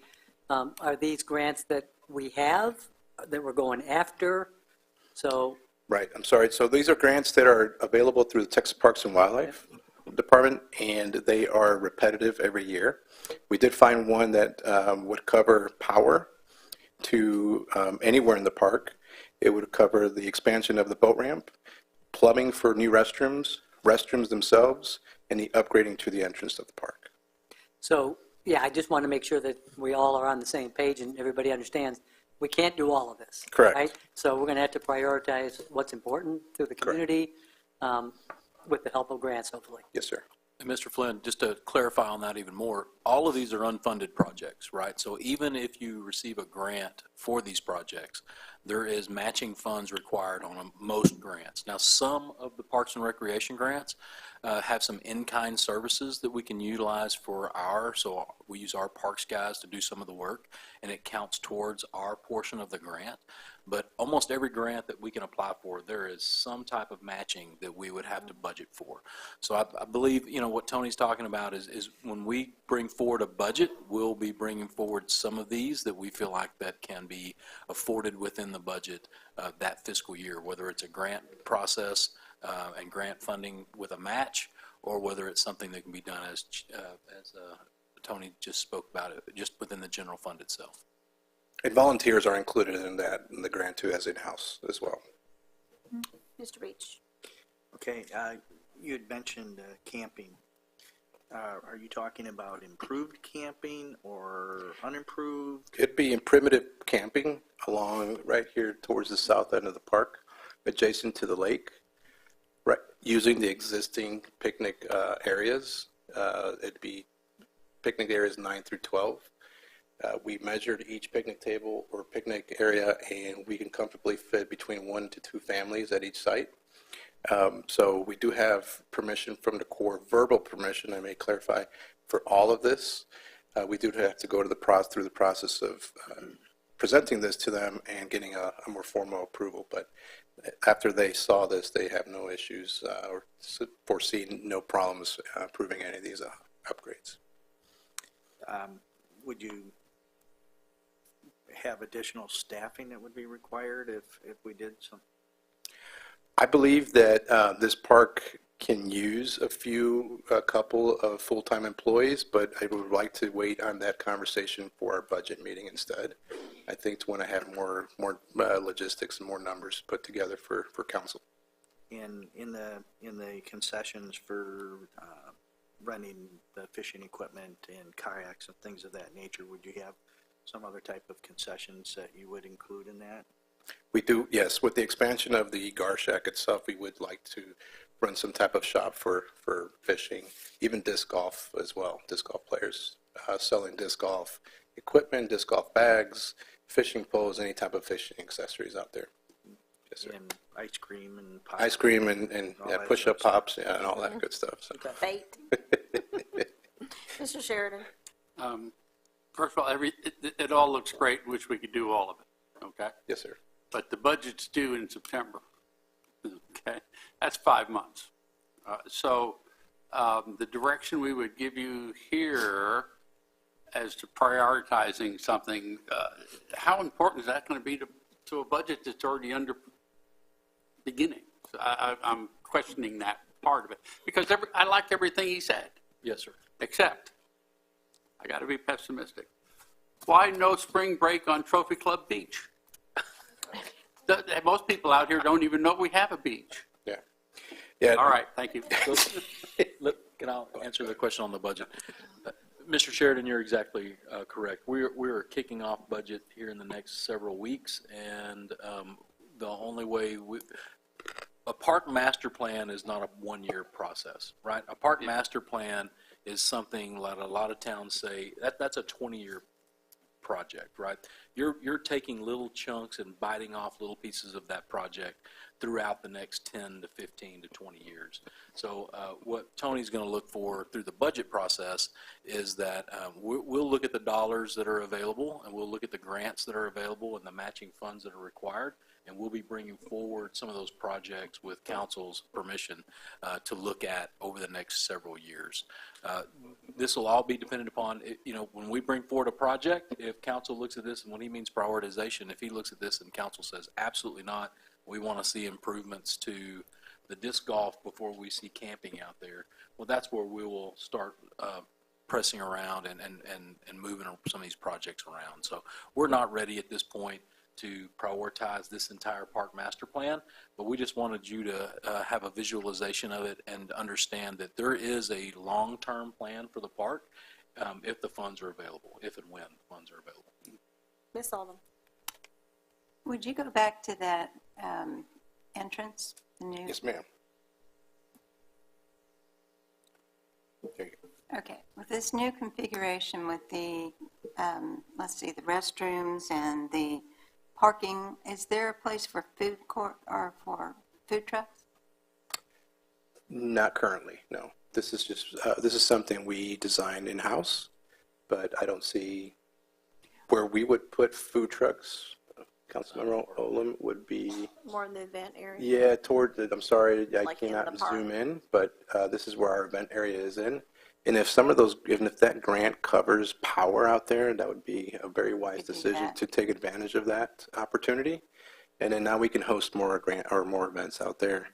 Are these grants that we have, that we're going after? So. Right, I'm sorry. So these are grants that are available through the Texas Parks and Wildlife Department, and they are repetitive every year. We did find one that would cover power to anywhere in the park. It would cover the expansion of the boat ramp, plumbing for new restrooms themselves, and the upgrading to the entrance of the park. So, yeah, I just want to make sure that we all are on the same page and everybody understands we can't do all of this. Correct. Right? So we're going to have to prioritize what's important to the community with the help of grants, hopefully. Yes, sir. And Mr. Flynn, just to clarify on that even more, all of these are unfunded projects, right? So even if you receive a grant for these projects, there is matching funds required on most grants. Now, some of the Parks and Recreation grants have some in-kind services that we can utilize for so we use our parks guys to do some of the work, and it counts towards our portion of the grant. But almost every grant that we can apply for, there is some type of matching that we would have to budget for. So I believe, what Tony's talking about is when we bring forward a budget, we'll be bringing forward some of these that we feel like that can be afforded within the budget that fiscal year, whether it's a grant process and grant funding with a match, or whether it's something that can be done as Tony just spoke about it, just within the general fund itself. And volunteers are included in the grant too, as in-house as well. Mr. Beach? Okay, you had mentioned camping. Are you talking about improved camping or unimproved? It'd be in primitive camping along right here towards the south end of the park, adjacent to the lake, right, using the existing picnic areas. It'd be picnic areas 9 through 12. We measured each picnic table or picnic area, and we can comfortably fit between 1 to 2 families at each site. So we do have permission from the Corps, verbal permission, I may clarify, for all of this. We do have to go to through the process of presenting this to them and getting a more formal approval. But after they saw this, they have no issues or foresee no problems approving any of these upgrades. Would you have additional staffing that would be required if we did some? I believe that this park can use a couple of full-time employees, but I would like to wait on that conversation for our budget meeting instead. I think to want to have more logistics and more numbers put together for council. In the concessions for renting the fishing equipment and kayaks and things of that nature, would you have some other type of concessions that you would include in that? We do, yes. With the expansion of the Gar Shack itself, we would like to run some type of shop for fishing, even disc golf as well, disc golf players selling disc golf equipment, disc golf bags, fishing poles, any type of fishing accessories out there. Yes, sir. And ice cream and pop. Ice cream and all yeah, that push-up good stuff. pops, yeah, and all that good stuff. So. Bait. Mr. Sheridan? First of all, it all looks great, wish we could do all of it, okay? Yes, sir. But the budget's due in September, okay? That's 5 months. So the direction we would give you here as to prioritizing something, how important is that going to be to a budget that's already under beginning? So I'm questioning that part of it. Because I like everything he said, Yes, sir. except I got to be pessimistic. Why no spring break on Trophy Club Beach? Most people out here don't even know we have a beach. Yeah. Yeah. All right, thank you. Can I answer the question on the budget? Mr. Sheridan, you're exactly correct. We're kicking off budget here in the next several weeks, and the only way a park master plan is not a one-year process, right? A park master plan is something that a lot of towns say that's a 20-year project, right? You're taking little chunks and biting off little pieces of that project throughout the next 10 to 15 to 20 years. So what Tony's going to look for through the budget process is that we'll look at the dollars that are available, and we'll look at the grants that are available and the matching funds that are required, and we'll be bringing forward some of those projects with council's permission to look at over the next several years. This will all be dependent upon, when we bring forward a project, if council looks at this, and when he means prioritization, if he looks at this and council says, absolutely not, we want to see improvements to the disc golf before we see camping out there, well, that's where we will start pressing around and moving some of these projects around. So we're not ready at this point to prioritize this entire park master plan, but we just wanted you to have a visualization of it and understand that there is a long-term plan for the park if the funds are available, if and when the funds are available. Ms. Sullivan? Would you go back to that entrance, the new? Yes, ma'am. There you go. Okay, with this new configuration with the, let's see, the restrooms and the parking, is there a place for food court or for food trucks? Not currently, no. This is just, this is something we designed in-house, but I don't see where we would put food trucks. Councilmember Olem would be, More in the event area? yeah, toward the, I'm sorry, I Like in cannot the park. zoom in, but this is where our event area is in. And if some of those, even if that grant covers power out there, that would be a very wise Could do decision that. to take advantage of that opportunity. And then now we can host more more events out there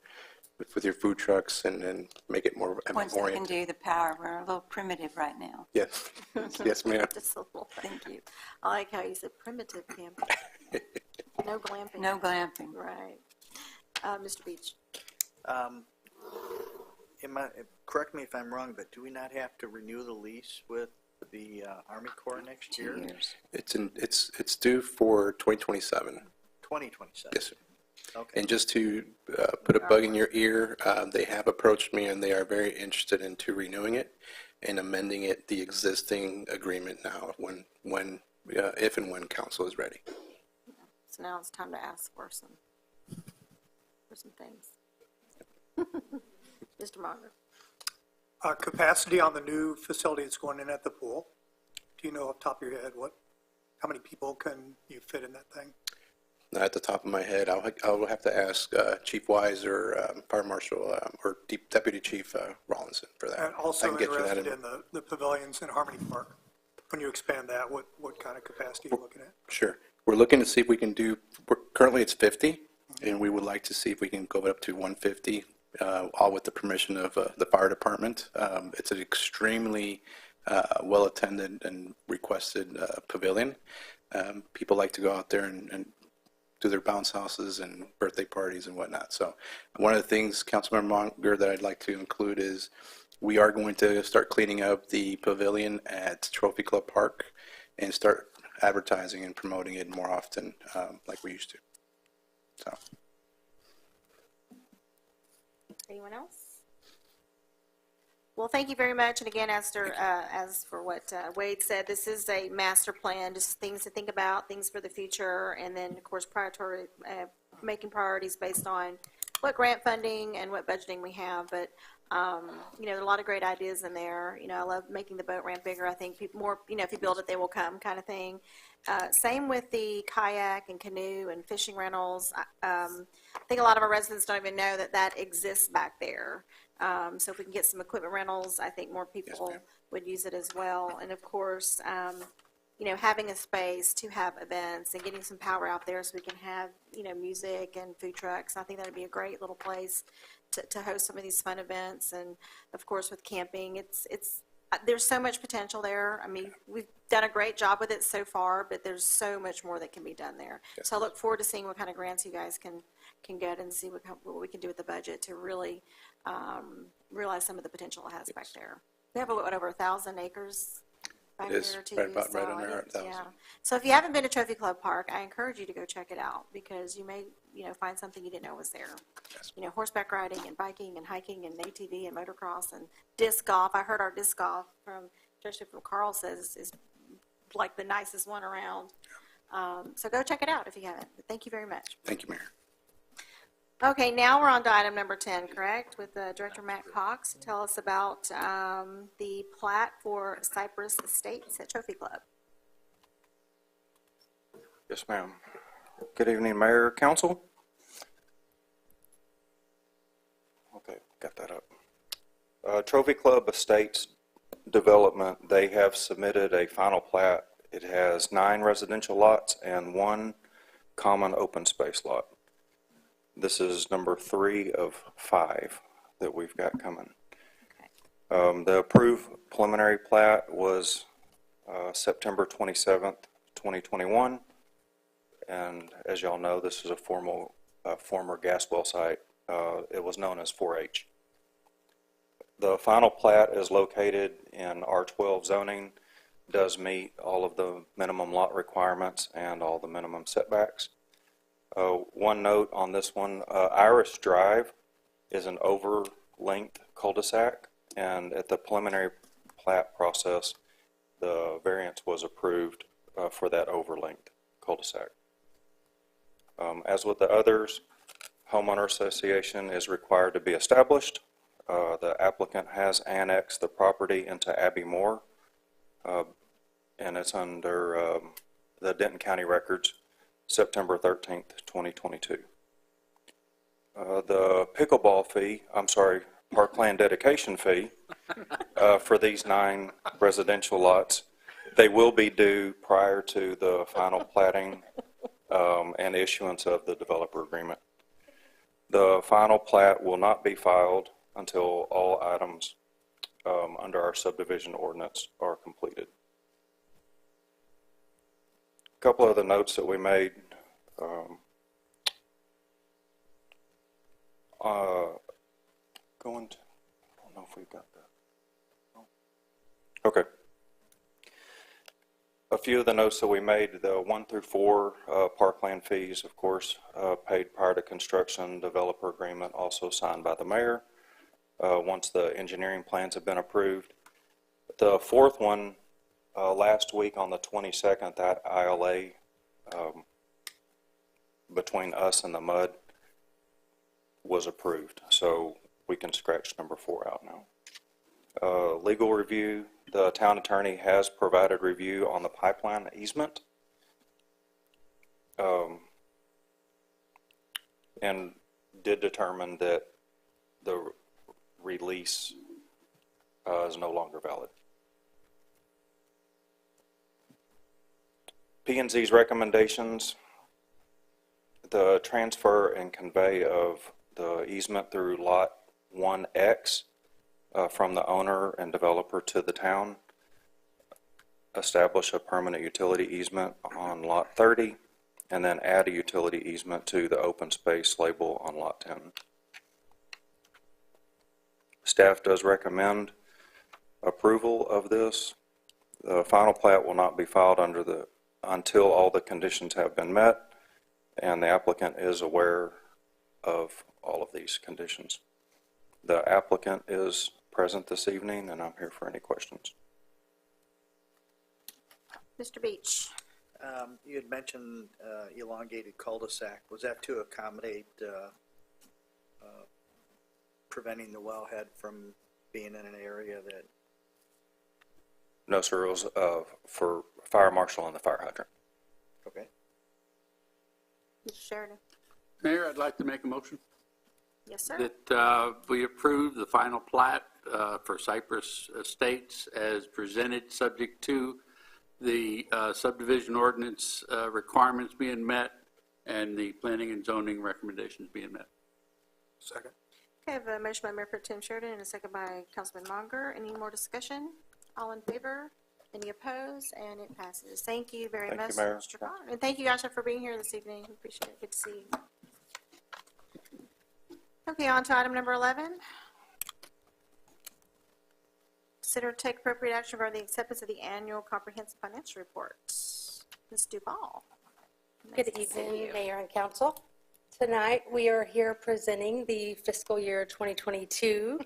with your food trucks and make it more Once they can oriented. do the power, we're a little primitive right now. Yes, yes, ma'am. Just a little thing. Thank you. I like how you said primitive camping. No glamping. No glamping. Right. Mr. Beach? Correct me if I'm wrong, but do we not have to renew the lease with the Army Corps next year? 2 years. It's due for 2027. 2027? Yes, sir. Okay. And just to put a bug in your ear, they have approached me and they are very interested into renewing it and amending it, the existing agreement now, if and when council is ready. So now it's time to ask for some things. Mr. Monger? Capacity on the new facility that's going in at the pool. Do you know off the top of your head how many people can you fit in that thing? Not at the top of my head. I'll have to ask Chief Wise or Fire Marshal or Deputy Chief Rawlinson for that. And also I can get you that interested in the pavilions in Harmony Park. When you expand that, what kind of capacity are you looking at? Sure. We're looking to see if we can do, currently it's 50, and we would like to see if we can go up to 150 all with the permission of the fire department. It's an extremely well-attended and requested pavilion. People like to go out there and do their bounce houses and birthday parties and whatnot. So one of the things, Councilmember Monger, that I'd like to include is we are going to start cleaning up the pavilion at Trophy Club Park and start advertising and promoting it more often like we used to. So. Anyone else? Well, thank you very much. And again, as for what Wade said, this is a master plan, just things to think about, things for the future, and then, of course, making priorities based on what grant funding and what budgeting we have. But, there are a lot of great ideas in there. I love making the boat ramp bigger. I think people more, if you build it, they will come kind of thing. Same with the kayak and canoe and fishing rentals. I think a lot of our residents don't even know that exists back there. So if we can get some equipment rentals, I think more people would use it as well. And of course, having a space to have events and getting some power out there so we can have, music and food trucks. I think that would be a great little place to host some of these fun events. And of course, with camping, there's so much potential there. I mean, we've done a great job with it so far, but there's so much more that can be done there. Yes. So I look forward to seeing what kind of grants you guys can get and see what we can do with the budget to really realize some of the potential it has back there. We have over 1,000 acres back there to use. Right under 1,000. Yeah. So if you haven't been to Trophy Club Park, I encourage you to go check it out because you may find something you didn't know was there. Yes. Horseback riding and biking and hiking and ATV and motocross and disc golf. I heard our disc golf especially from Carl says is like the nicest one around. So go check it out if you haven't. But thank you very much. Thank you, Mayor. Okay, now we're on to item number 10, correct, with Director Matt Cox to tell us about the plat for Cypress Estates at Trophy Club. Yes, ma'am. Good evening, Mayor, Council. Okay, got that up. Trophy Club Estates Development, they have submitted a final plat. It has 9 residential lots and 1 common open space lot. This is number 3 of 5 that we've got coming. Okay. The approved preliminary plat was September 27th, 2021. And as y'all know, this is a former gas well site. It was known as 4H. The final plat is located in R12 zoning, does meet all of the minimum lot requirements and all the minimum setbacks. One note on this one, Iris Drive is an over-length cul-de-sac, and at the preliminary plat process, the variance was approved for that over-length cul-de-sac. As with the others, homeowner association is required to be established. The applicant has annexed the property into Abbey Moore, and it's under the Denton County records, September 13th, 2022. The pickleball fee, parkland dedication fee for these 9 residential lots, they will be due prior to the final platting and issuance of the developer agreement. The final plat will not be filed until all items under our subdivision ordinance are completed. A couple of the notes that we made. I don't know if we've got that. Okay. A few of the notes that we made, the 1 through 4 parkland fees, of course, paid prior to construction, developer agreement also signed by the mayor once the engineering plans have been approved. The 4th one, last week on the 22nd, that ILA between us and the MUD was approved, so we can scratch number 4 out now. Legal review, the town attorney has provided review on the pipeline easement. And did determine that the release is no longer valid. P&Z's recommendations, the transfer and convey of the easement through lot 1X from the owner and developer to the town. Establish a permanent utility easement on Lot 30, and then add a utility easement to the open space label on Lot 10. Staff does recommend approval of this. The final plat will not be filed until all the conditions have been met, and the applicant is aware of all of these conditions. The applicant is present this evening, and I'm here for any questions. Mr. Beach? You had mentioned elongated cul-de-sac. Was that to accommodate preventing the wellhead from being in an area that? No, sir, it was for fire marshal and the fire hydrant. Okay. Mr. Sheridan? Mayor, I'd like to make a motion Yes, sir. that we approve the final plat for Cypress Estates as presented, subject to the subdivision ordinance requirements being met and the planning and zoning recommendations being met. Second. Okay, I have a motion by Mayor Pro Tem Sheridan and a second by Councilman Monger. Any more discussion? All in favor? Any opposed? And it passes. Thank you very Thank you, much, Mayor. Mr. Carr. And thank you, Asha, for being here this evening. We appreciate it. Good to see you. Okay, on to item number 11. Consider to take appropriate action regarding the acceptance of the annual comprehensive financial report. Ms. Duval. Good evening, Mayor and Council. Tonight, we are here presenting the fiscal year 2022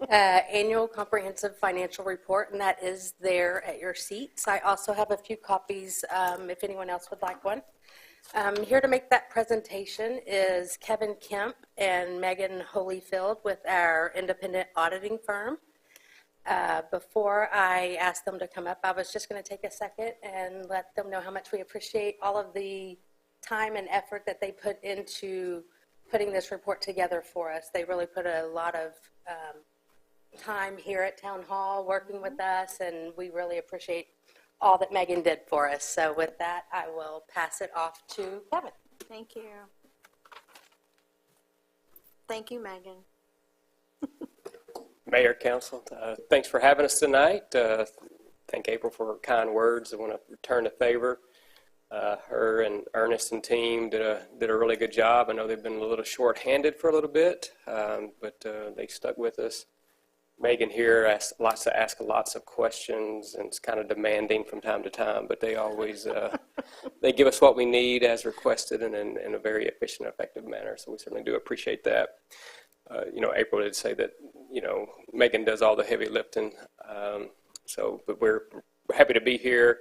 annual comprehensive financial report, and that is there at your seats. I also have a few copies if anyone else would like one. Here to make that presentation is Kevin Kemp and Megan Holyfield with our independent auditing firm. Before I ask them to come up, I was just going to take a second and let them know how much we appreciate all of the time and effort that they put into putting this report together for us. They really put a lot of time here at Town Hall working with us, and we really appreciate all that Megan did for us. So with that, I will pass it off to Kevin. Thank you. Thank you, Megan. Mayor, Council, thanks for having us tonight. Thank April for her kind words. I want to return the favor. Her and Ernest and team did a really good job. I know they've been a little short-handed for a little bit, but they stuck with us. Megan here likes to ask lots of questions and it's kind of demanding from time to time, but they always they give us what we need as requested and in a very efficient, effective manner. So we certainly do appreciate that. April did say that Megan does all the heavy lifting. But we're happy to be here.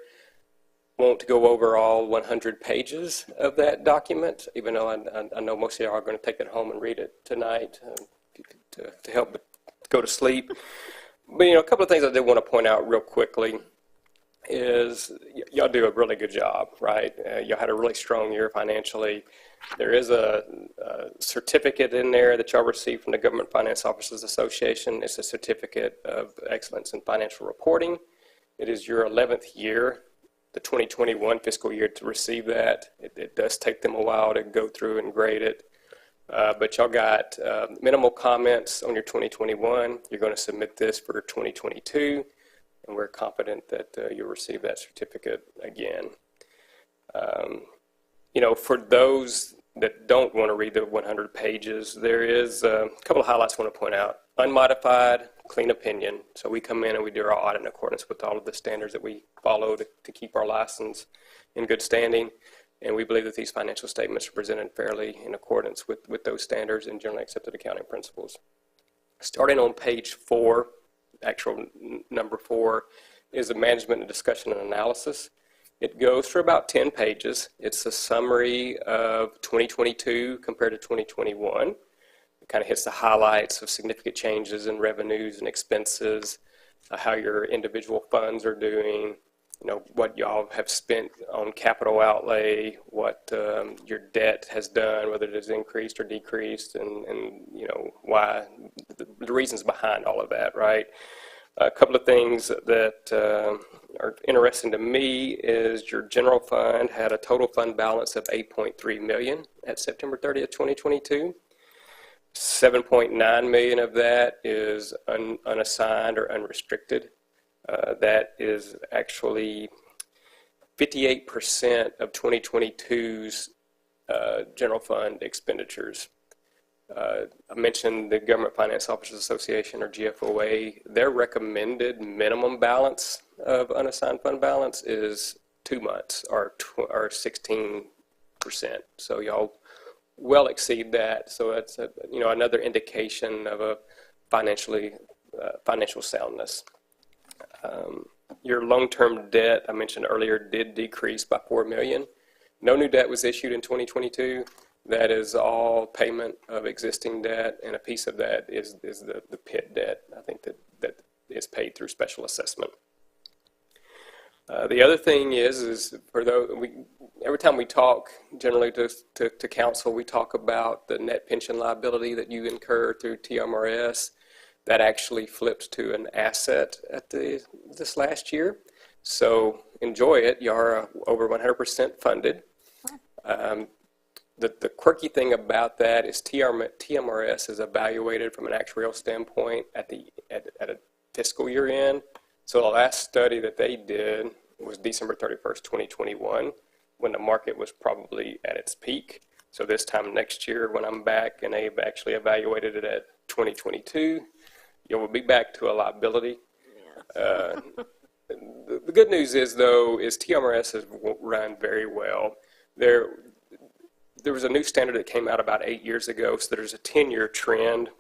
Won't go over all 100 pages of that document, even though I know most of you are going to take it home and read it tonight to help go to sleep. But a couple of things I did want to point out real quickly is y'all do a really good job, right? Y'all had a really strong year financially. There is a certificate in there that y'all received from the Government Finance Officers Association. It's a certificate of excellence in financial reporting. It is your 11th year, the 2021 fiscal year, to receive that. It does take them a while to go through and grade it. But y'all got minimal comments on your 2021. You're going to submit this for 2022, and we're confident that you'll receive that certificate again. For those that don't want to read the 100 pages, there is a couple of highlights I want to point out. Unmodified, clean opinion. So we come in and we do our audit in accordance with all of the standards that we follow to keep our license in good standing. And we believe that these financial statements are presented fairly in accordance with those standards and generally accepted accounting principles. Starting on page 4, actual number 4, is a management and discussion and analysis. It goes for about 10 pages. It's a summary of 2022 compared to 2021. It kind of hits the highlights of significant changes in revenues and expenses, how your individual funds are doing, what y'all have spent on capital outlay, what your debt has done, whether it has increased or decreased, and why, the reasons behind all of that, right? A couple of things that are interesting to me is your general fund had a total fund balance of $8.3 million at September 30th, 2022. $7.9 million of that is unassigned or unrestricted. That is actually 58% of 2022's general fund expenditures. I mentioned the Government Finance Officers Association, or GFOA. Their recommended minimum balance of unassigned fund balance is 2 months, or 16%. So y'all well exceed that. So that's another indication of a financial soundness. Your long-term debt, I mentioned earlier, did decrease by $4 million. No new debt was issued in 2022. That is all payment of existing debt, and a piece of that is the PIT debt. I think that is paid through special assessment. The other thing is for those, every time we talk generally to council, we talk about the net pension liability that you incur through TMRS. That actually flipped to an asset at this last year. So enjoy it. You are over 100% funded. The quirky thing about that is TMRS is evaluated from an actuarial standpoint at a fiscal year end. So the last study that they did was December 31st, 2021, when the market was probably at its peak. So this time next year when I'm back and they've actually evaluated it at 2022, you will be back to a liability. The good news is, though, is TMRS has run very well. There was a new standard that came out about 8 years ago, so there's a 10-year trend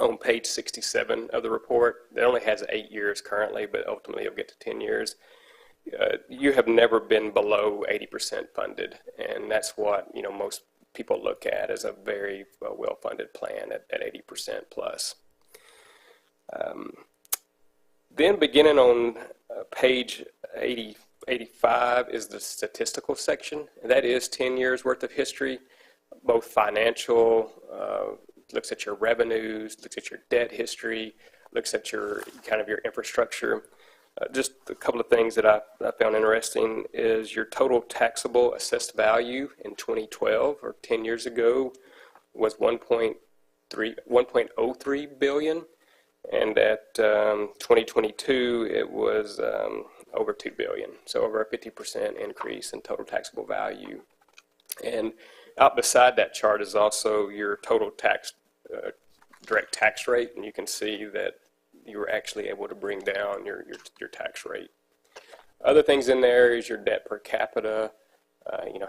on page 67 of the report. It only has 8 years currently, but ultimately it'll get to 10 years. You have never been below 80% funded, and that's what most people look at as a very well-funded plan at 80% plus. Then beginning on page 85 is the statistical section. And that is 10 years worth of history, both financial, looks at your revenues, looks at your debt history, looks at your infrastructure. Just a couple of things that I found interesting is your total taxable assessed value in 2012, or 10 years ago, was 1.03 billion. And at 2022, it was over 2 billion, so over a 50% increase in total taxable value. And out beside that chart is also your total direct tax rate, and you can see that you were actually able to bring down your tax rate. Other things in there is your debt per capita,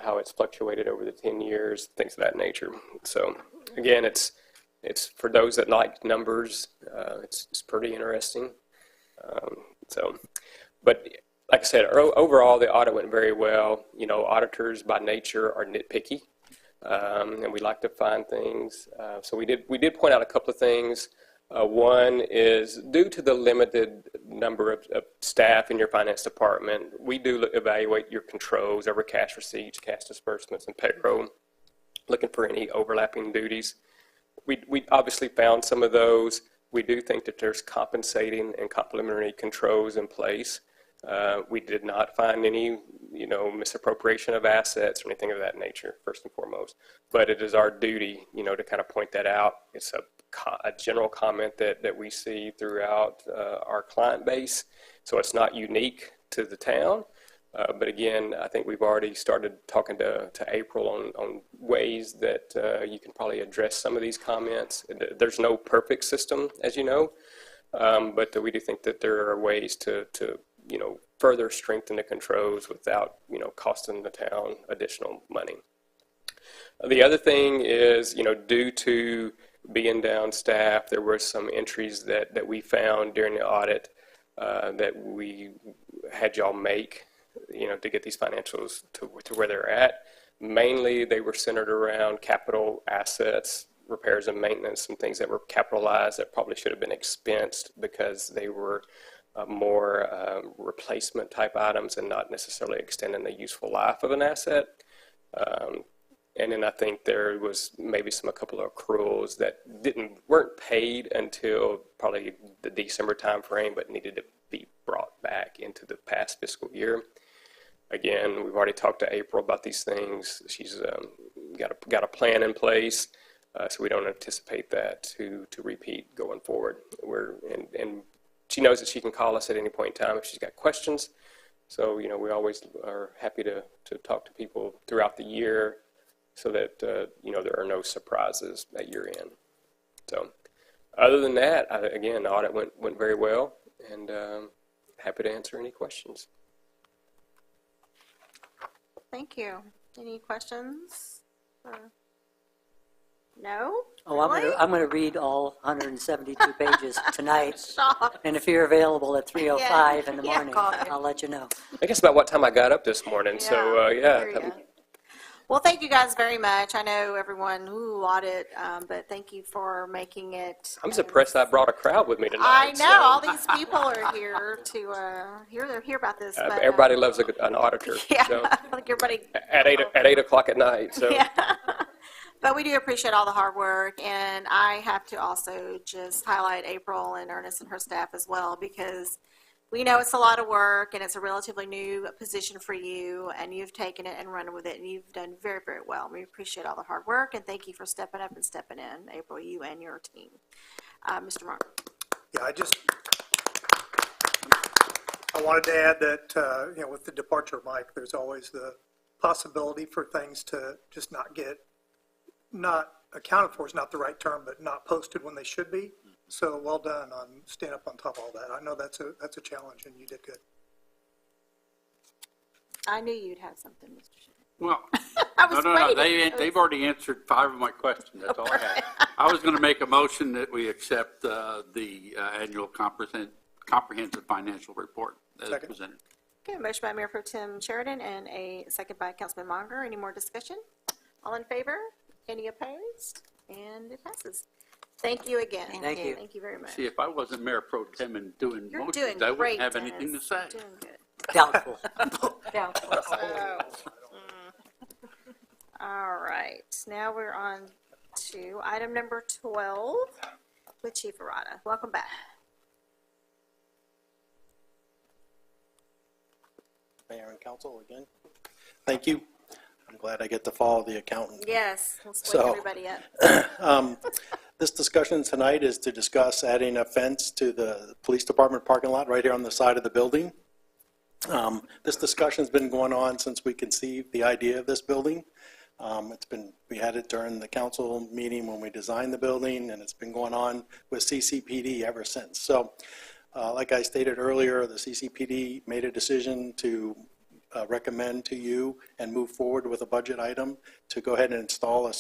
how it's fluctuated over the 10 years, things of that nature. So again, it's for those that like numbers, it's pretty interesting. But like I said, overall, the audit went very well. Auditors by nature are nitpicky, and we like to find things. So we did point out a couple of things. One is due to the limited number of staff in your finance department, we do evaluate your controls over cash receipts, cash disbursements, and payroll, looking for any overlapping duties. We obviously found some of those. We do think that there's compensating and complementary controls in place. We did not find any, misappropriation of assets or anything of that nature, first and foremost. But it is our duty, to kind of point that out. It's a general comment that we see throughout our client base. So it's not unique to the town. But again, I think we've already started talking to April on ways that you can probably address some of these comments. There's no perfect system, as you know, but we do think that there are ways to further strengthen the controls without, costing the town additional money. The other thing is, due to being down staff, there were some entries that we found during the audit that we had y'all make, to get these financials to where they're at. Mainly, they were centered around capital assets, repairs and maintenance, some things that were capitalized that probably should have been expensed because they were more replacement type items and not necessarily extending the useful life of an asset. And then I think there was maybe a couple of accruals that weren't paid until probably the December timeframe, but needed to be brought back into the past fiscal year. Again, we've already talked to April about these things. She's got a plan in place. So we don't anticipate that to repeat going forward. And she knows that she can call us at any point in time if she's got questions. So, we always are happy to talk to people throughout the year so that, there are no surprises at year end. So other than that, again, the audit went very well, and happy to answer any questions. Thank you. Any questions? No? Oh, Really? I'm going to read all 172 pages tonight, Shocked. and if you're available at 3:05 in the Yeah. morning, Yeah. I'll let you know. I guess about what time I got up this morning. So, Very good. Well, thank you guys very much. I know everyone, audit, but thank you for making it. I'm impressed I brought a crowd with me tonight. I know, so, all these people are here to hear about this. But, everybody loves an auditor. Yeah, So, I think everybody. at 8 o'clock at night. So. Yeah. But we do appreciate all the hard work, and I have to also just highlight April and Ernest and her staff as well, because we know it's a lot of work, and it's a relatively new position for you, and you've taken it and run with it, and you've done very, very well. We appreciate all the hard work, and thank you for stepping up and stepping in, April, you and your team. Mr. Mark. Yeah, I wanted to add that, with the departure of Mike, there's always the possibility for things to just not accounted for is not the right term, but not posted when they should be. So well done on staying up on top of all that. I know that's a challenge, and you did good. I knew you'd have something, Mr. Shea. Well, I was no. waiting. They've already answered 5 of my questions. That's all I had. I was going to make a motion that we accept the annual comprehensive financial report as Second. presented. Okay, motion by Mayor Pro Tem Sheridan and a second by Councilman Monger. Any more discussion? All in favor? Any opposed? And it passes. Thank you again. Thank you. Thank you very much. See, if I wasn't Mayor Pro Tem and doing You're motions, doing I great, wouldn't have anything to Dennis. say. Doing good. Doubtful. Doubtful. All right, now we're on to item number 12 with Chief Arata. Welcome back. Mayor and council again. Thank you. I'm glad I get to follow the accountant. Yes, let's wake So- everybody up. This discussion tonight is to discuss adding a fence to the police department parking lot right here on the side of the building. This discussion's been going on since we conceived the idea of this building. We had it during the council meeting when we designed the building, and it's been going on with CCPD ever since. So, like I stated earlier, the CCPD made a decision to recommend to you and move forward with a budget item to go ahead and install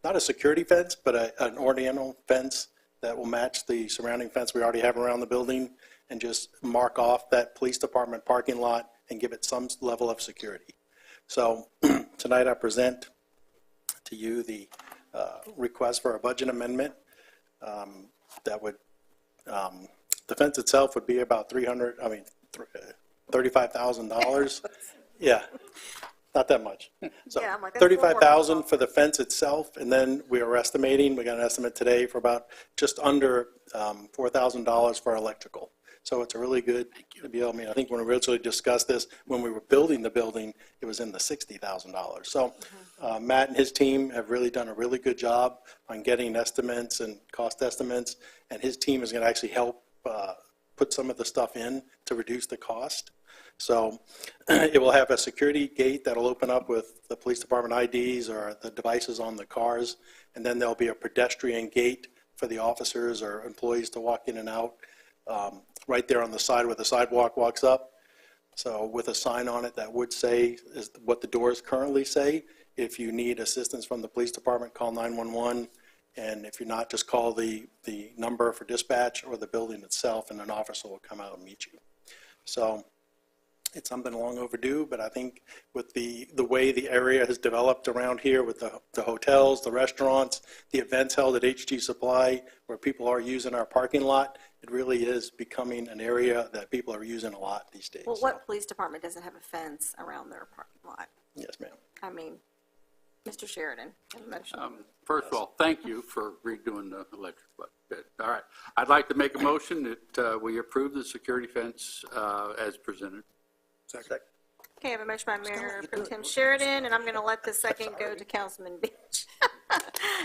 not a security fence, but an ornamental fence that will match the surrounding fence we already have around the building, and just mark off that police department parking lot and give it some level of security. So tonight I present to you the request for a budget amendment that would, the fence itself would be about $35,000. Yeah, not that much. So Yeah, I'm like, that's $35,000 for the fence itself, and then we are estimating, we got an estimate today for about just under $4,000 for electrical. So it's a really good deal. I mean, I think when we originally discussed this, when we were building the building, it was in the $60,000. So Matt and his team have really done a really good job on getting estimates and cost estimates, and his team is going to actually help put some of the stuff in to reduce the cost. So it will have a security gate that'll open up with the police department IDs or the devices on the cars, and then there'll be a pedestrian gate for the officers or employees to walk in and out right there on the side where the sidewalk walks up. So with a sign on it that would say is what the doors currently say. If you need assistance from the police department, call 911. And if you're not, just call the number for dispatch or the building itself, and an officer will come out and meet you. So it's something long overdue, but I think with the way the area has developed around here with the hotels, the restaurants, the events held at HG Supply, where people are using our parking lot, it really is becoming an area that people are using a lot these days. Well, what police department doesn't have a fence around their parking lot? Yes, ma'am. I mean, Mr. Sheridan, a motion. First of all, thank you for redoing the electric bit. All right. I'd like to make a motion that we approve the security fence as presented. Second. Okay, I have a motion by Mayor Pro Tem Sheridan, and I'm going to let the second go to Councilman Beach.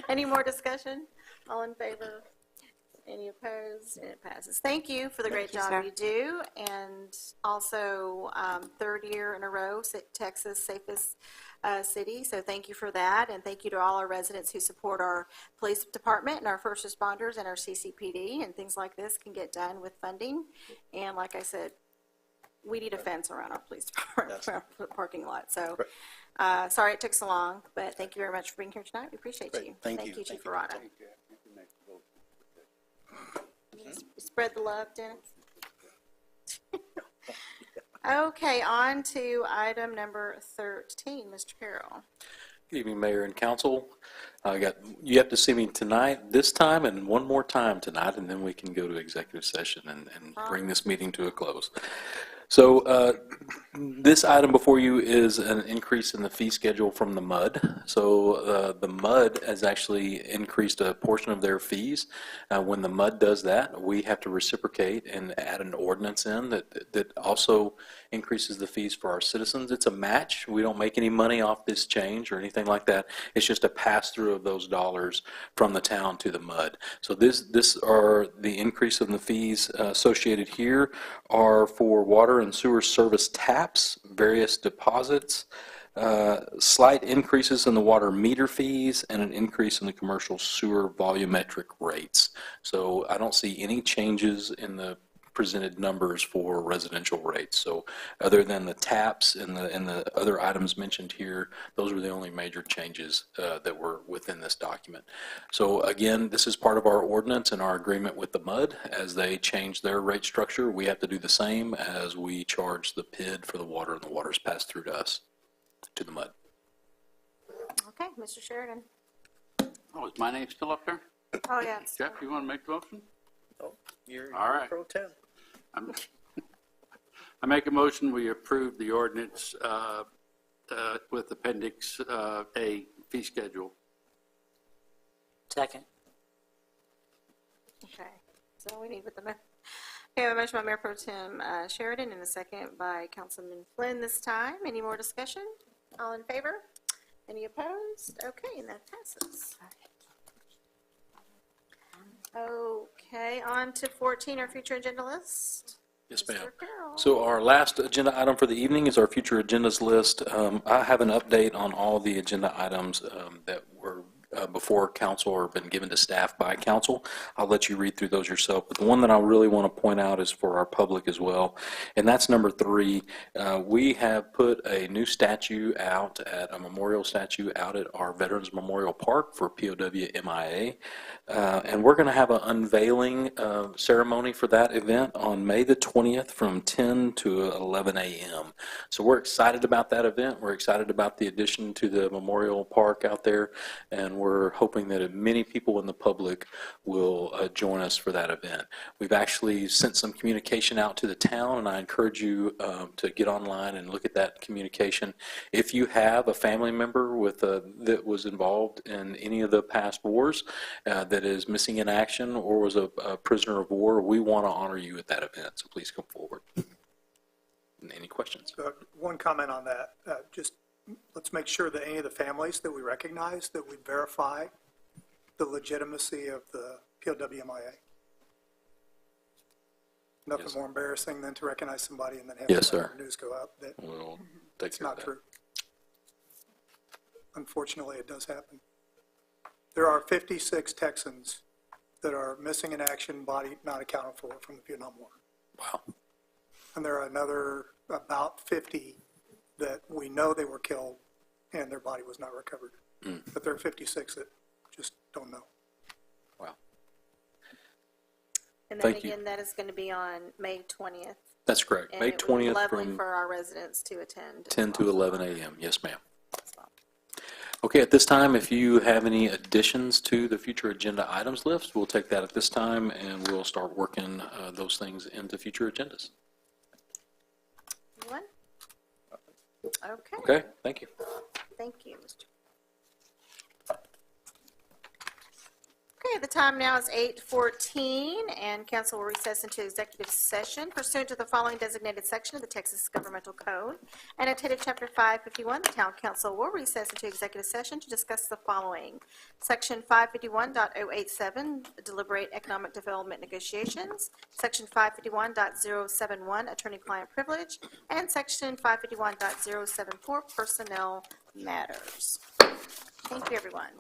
Any more discussion? All in favor? Any opposed? And it passes. Thank you for the great you, job sir. you do. And also, third year in a row, Texas safest city. So thank you for that. And thank you to all our residents who support our police department and our first responders and our CCPD. And things like this can get done with funding. And like I said, we need a fence around our police department, our parking lot. So sorry it took so long, but thank you very much for being here tonight. We appreciate you. Thank you. Chief Arata. Spread the love, Dennis. Okay, on to item number 13, Mr. Carroll. Good evening, Mayor and Council. You have to see me tonight, this time, and one more time tonight, and then we can go to executive session and bring this meeting to a close. So this item before you is an increase in the fee schedule from the MUD. So the MUD has actually increased a portion of their fees. When the MUD does that, we have to reciprocate and add an ordinance in that also increases the fees for our citizens. It's a match. We don't make any money off this change or anything like that. It's just a pass-through of those dollars from the town to the MUD. So this are the increase in the fees associated here are for water and sewer service taps, various deposits, slight increases in the water meter fees, and an increase in the commercial sewer volumetric rates. So I don't see any changes in the presented numbers for residential rates. So other than the taps and the other items mentioned here, those were the only major changes that were within this document. So again, this is part of our ordinance and our agreement with the MUD. As they change their rate structure, we have to do the same as we charge the PID for the water, and the water's passed through to us, to the MUD. Okay, Mr. Sheridan. Oh, is my name still up there? Oh, yeah. it's- Jeff, you want to make the motion? You're All right. pro tem. I make a motion, we approve the ordinance with Appendix A fee schedule. Second. Okay, so we need with the, okay, I have a motion by Mayor Pro Tem Sheridan and a second by Councilman Flynn this time. Any more discussion? All in favor? Any opposed? Okay, and that passes. Okay, on to 14, our future agenda list. Yes, ma'am. Mr. Carroll. So our last agenda item for the evening is our future agendas list. I have an update on all the agenda items that were before council or been given to staff by council. I'll let you read through those yourself, but the one that I really want to point out is for our public as well, and that's number 3. We have put a new statue out, a memorial statue out at our Veterans Memorial Park for POW MIA, and we're going to have an unveiling ceremony for that event on May the 20th from 10 to 11 a.m. So we're excited about that event. We're excited about the addition to the memorial park out there, and we're hoping that many people in the public will join us for that event. We've actually sent some communication out to the town, and I encourage you to get online and look at that communication. If you have a family member that was involved in any of the past wars that is missing in action or was a prisoner of war, we want to honor you at that event, so please come forward. Any questions? One comment on that, just let's make sure that any of the families that we recognize, that we verify the legitimacy of the POWMIA. Nothing Yes. more embarrassing than to recognize somebody and then have Yes, some sir. news go out that We'll take it's care of not that. true. Unfortunately, it does happen. There are 56 Texans that are missing in action, body not accounted for from the Vietnam War. Wow. And there are another about 50 that we know they were killed and their body was not recovered. But there are 56 that just don't know. Wow. And then Thank you. again, that is going to be on May 20th. That's correct. And May it would be 20th lovely from for our residents to attend. 10 to 11 a.m. Yes, ma'am. Okay, at this time, if you have any additions to the future agenda items list, we'll take that at this time, and we'll start working those things into future agendas. Anyone? Okay. Okay, thank you. Thank you, Mr. the time now is 8:14, and council will recess into executive session pursuant to the following designated section of the Texas Governmental Code. Annotated Chapter 551, the town council will recess into executive session to discuss the following. Section 551.087, deliberate economic development negotiations. Section 551.071, attorney-client privilege. And Section 551.074, personnel matters. Thank you, everyone.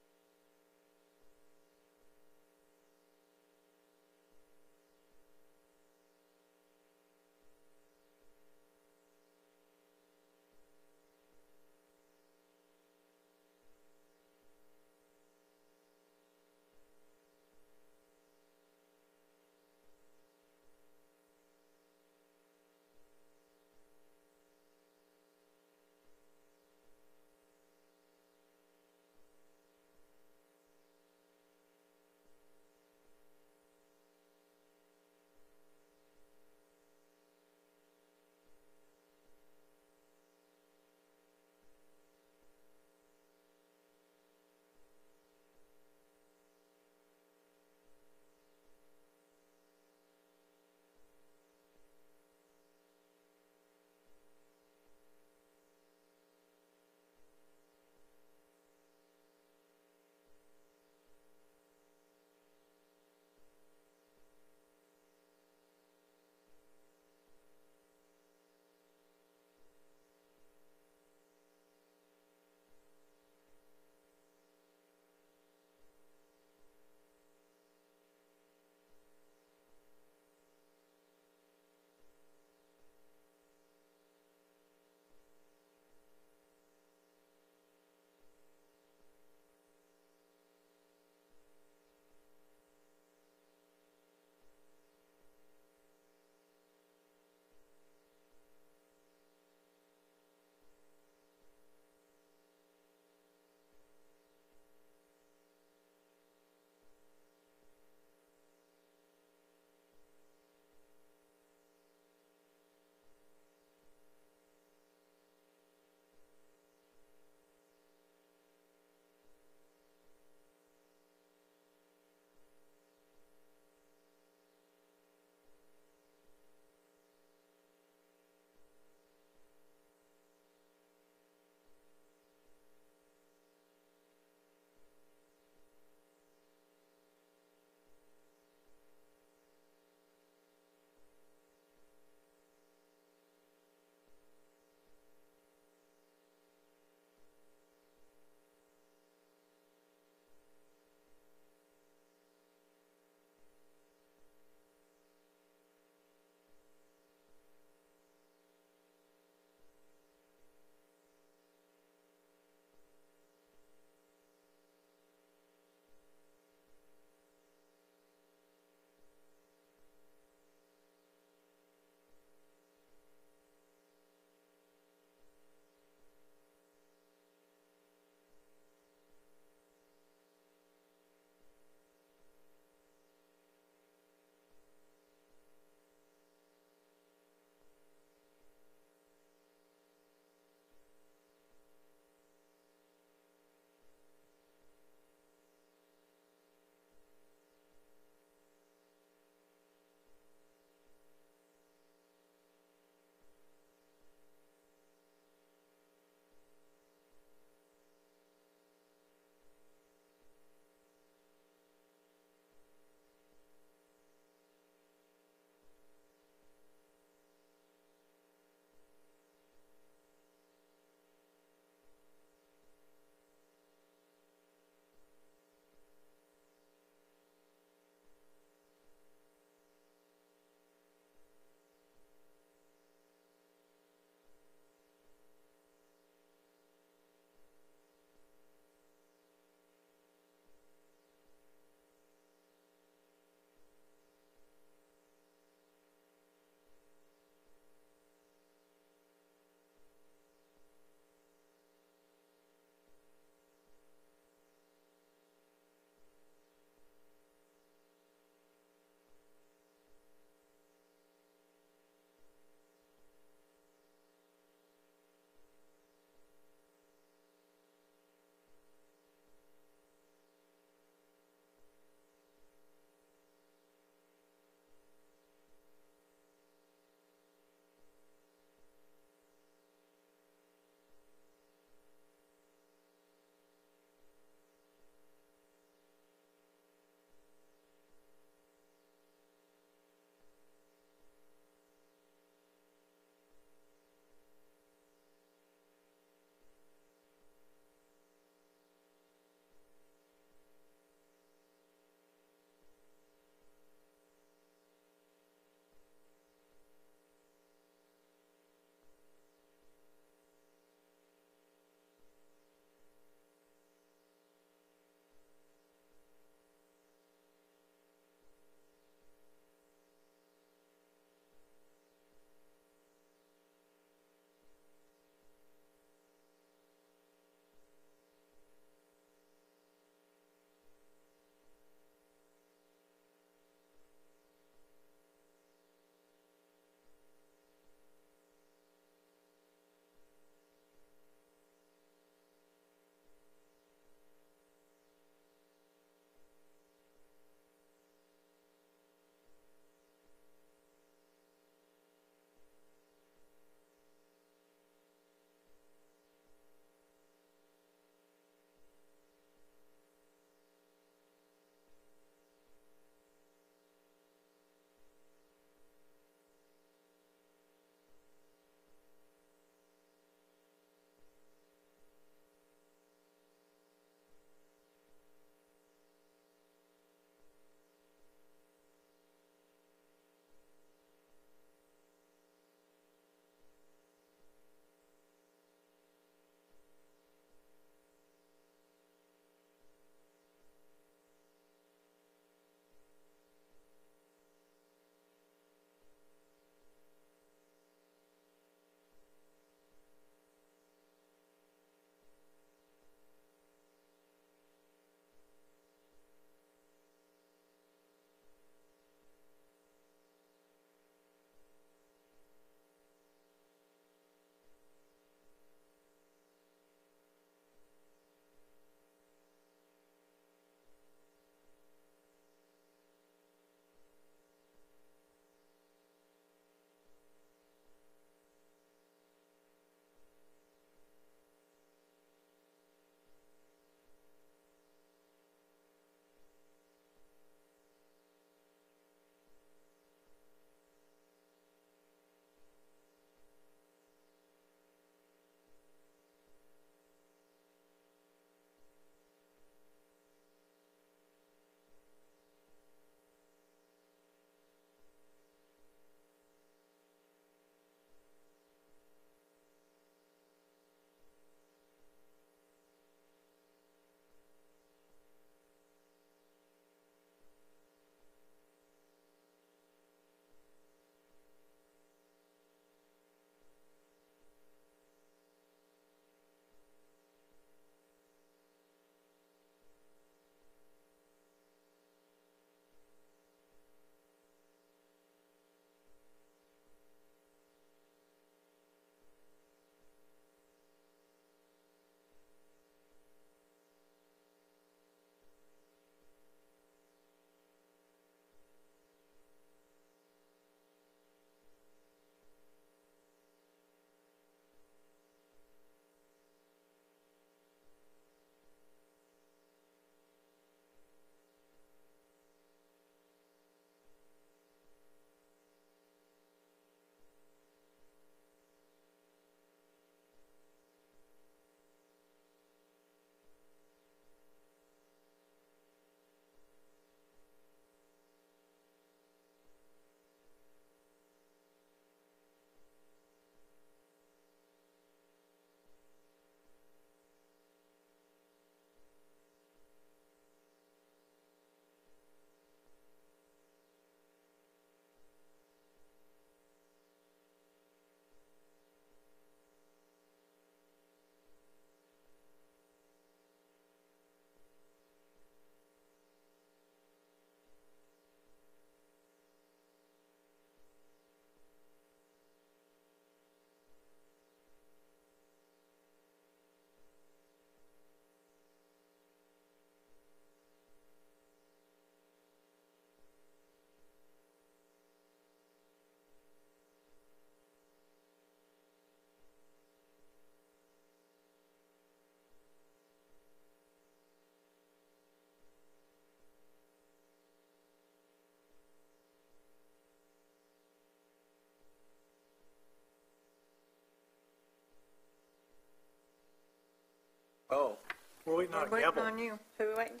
Oh, We're waiting on a Waiting gavel. on you. Who are we waiting?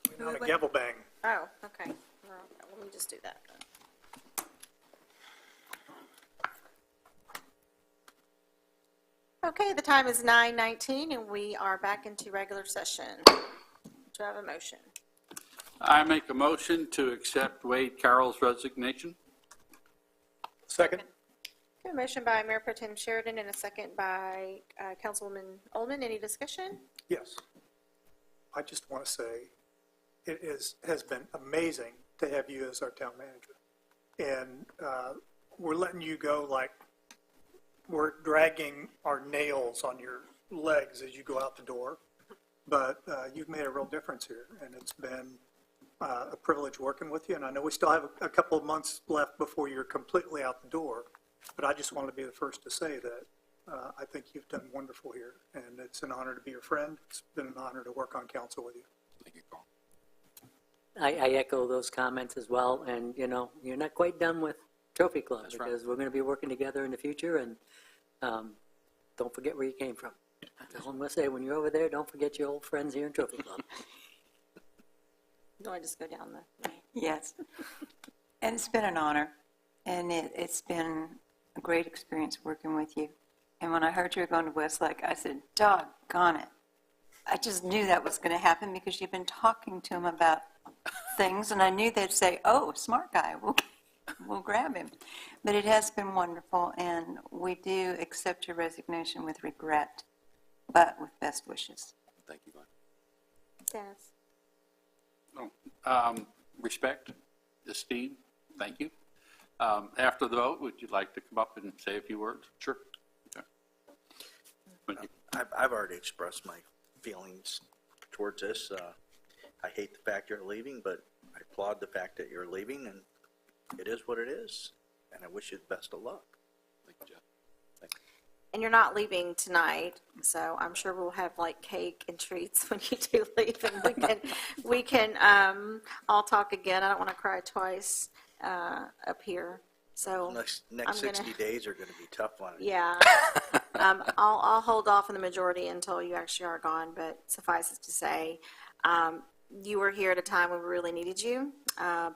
Waiting on a gavel bang. Oh, okay. Well, let me just do that then. Okay, the time is 9:19 and we are back into regular session. Do I have a motion? I make a motion to accept Wade Carroll's resignation. Second? Okay, a motion by Mayor Pro Tem Sheridan and a second by Councilwoman Ullman. Any discussion? Yes. I just want to say, has been amazing to have you as our town manager. And we're letting you go like we're dragging our nails on your legs as you go out the door. But you've made a real difference here, and it's been a privilege working with you. And I know we still have a couple of months left before you're completely out the door. But I just want to be the first to say that I think you've done wonderful here, and it's an honor to be your friend. It's been an honor to work on council with you. Thank you, Carl. I echo those comments as well, and, you know, you're not quite done with Trophy Club, That's right. because we're going to be working together in the future, and don't forget where you came from. That's all I'm going to say. When you're over there, don't forget your old friends here in Trophy Club. Do I just go down the? Yes. And it's been an honor, and it's been a great experience working with you. And when I heard you were going to Westlake, I said, doggone it. I just knew that was going to happen because you've been talking to him about things, and I knew they'd say, oh, smart guy, we'll grab him. But it has been wonderful, and we do accept your resignation with regret, but with best wishes. Thank you, Glenn. Dennis? Respect, esteem, thank you. After the vote, would you like to come up and say a few words? Sure. Okay. Thank you. I've already expressed my feelings towards this. I hate the fact you're leaving, but I applaud the fact that you're leaving, and it is what it is. And I wish you the best of luck. Thank you, Jeff. And you're not leaving tonight, so I'm sure we'll have like cake and treats when you do leave, and we can all talk again. I don't want to cry twice up here, so Next I'm gonna- 60 days are going to be tough on you. yeah. I'll hold off on the majority until you actually are gone, but suffice it to say, you were here at a time when we really needed you,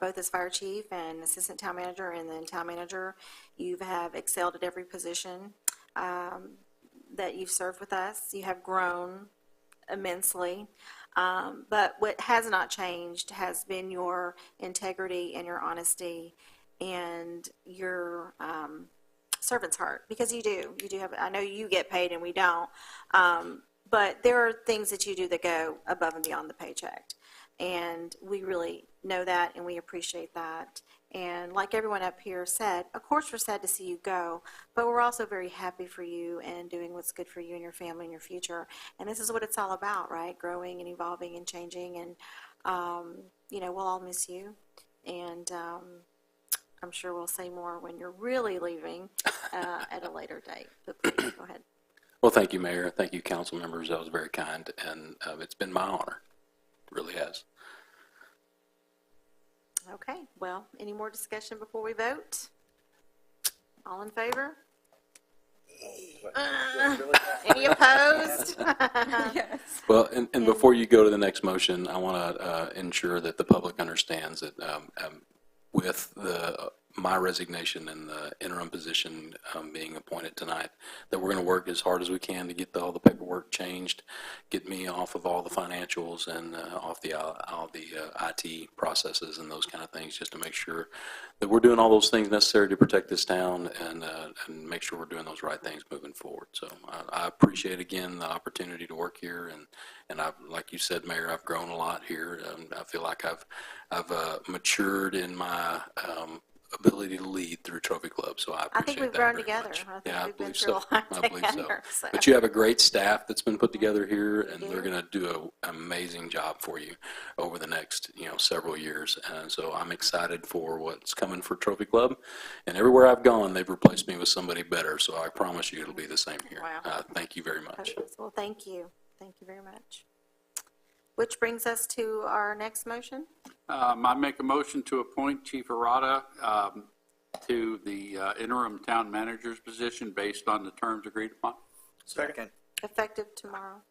both as fire chief and assistant town manager and then town manager. You have excelled at every position that you've served with us. You have grown immensely. But what has not changed has been your integrity and your honesty and your servant's heart, because you do have, I know you get paid and we don't, but there are things that you do that go above and beyond the paycheck. And we really know that and we appreciate that. And like everyone up here said, of course we're sad to see you go, but we're also very happy for you and doing what's good for you and your family and your future. And this is what it's all about, right? Growing and evolving and changing. And, we'll all miss you. And I'm sure we'll say more when you're really leaving at a later date. But please, go ahead. Well, thank you, Mayor. Thank you, council members. That was very kind, and it's been my honor. It really has. Okay, well, any more discussion before we vote? All in favor? Any opposed? Well, and before you go to the next motion, I want to ensure that the public understands that with my resignation and the interim position being appointed tonight, that we're going to work as hard as we can to get all the paperwork changed, get me off of all the financials and off all the IT processes and those kind of things, just to make sure that we're doing all those things necessary to protect this town and make sure we're doing those right things moving forward. So I appreciate, again, the opportunity to work here, and I've, like you said, Mayor, I've grown a lot here. I feel like I've matured in my ability to lead through Trophy Club, so I appreciate that. I think we've grown very together. much. I think Yeah, we've been believe through a so. lot I believe so. together, so. But you have a great staff that's been put together here, and they're going to do an amazing job for you over the next, several years. And so I'm excited for what's coming for Trophy Club. And everywhere I've gone, they've replaced me with somebody better. So I promise you it'll be the same here. Wow. Thank you very much. Well, thank you. Thank you very much. Which brings us to our next motion. I make a motion to appoint Chief Arata to the interim town manager's position based on the terms agreed upon. Second. Effective tomorrow.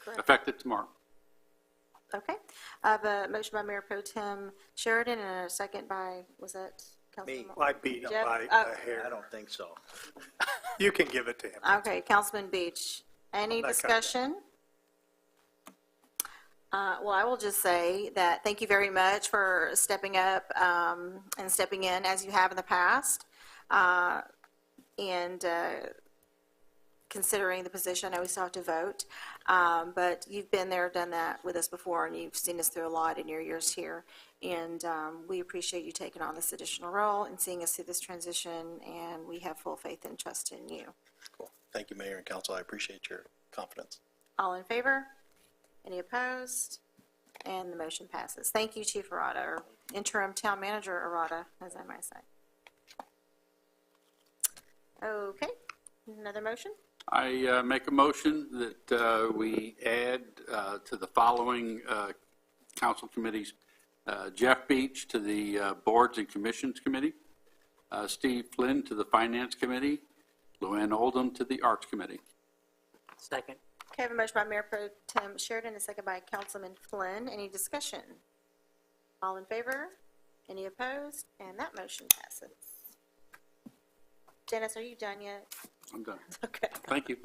correct? Effective tomorrow. Okay. I have a motion by Mayor Pro Tem Sheridan and a second by, was that Councilman? Me. I beat him Jeff? by Oh. a hair. I don't think so. You can give it to him. Okay, Councilman Beach. Any Not discussion? Well, I will just say that thank you very much for stepping up and stepping in as you have in the past. And considering the position, I know we still have to vote, but you've been there, done that with us before, and you've seen us through a lot in your years here. And we appreciate you taking on this additional role and seeing us through this transition, and we have full faith and trust in you. Cool. Thank you, Mayor and Council. I appreciate your confidence. All in favor? Any opposed? And the motion passes. Thank you, Chief Arata, or Interim Town Manager Arata, as I might say. Okay, another motion? I make a motion that we add to the following council committees, Jeff Beach to the Boards and Commissions Committee, Steve Flynn to the Finance Committee, Luann Oldham to the Arts Committee. Second. Okay, I have a motion by Mayor Pro Tem Sheridan, and a second by Councilman Flynn. Any discussion? All in favor? Any opposed? And that motion passes. Dennis, are you done yet? I'm done. Okay. Thank you.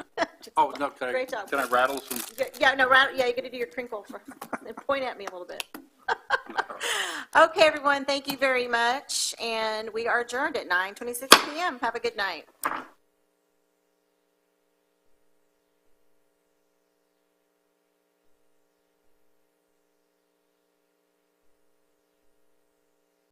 Oh, no, Great job. can I rattle some? Yeah, no, right, yeah, you got to do your crinkle for, and point at me a little bit. Okay, everyone, thank you very much, and we are adjourned at 9:26 PM. Have a good night.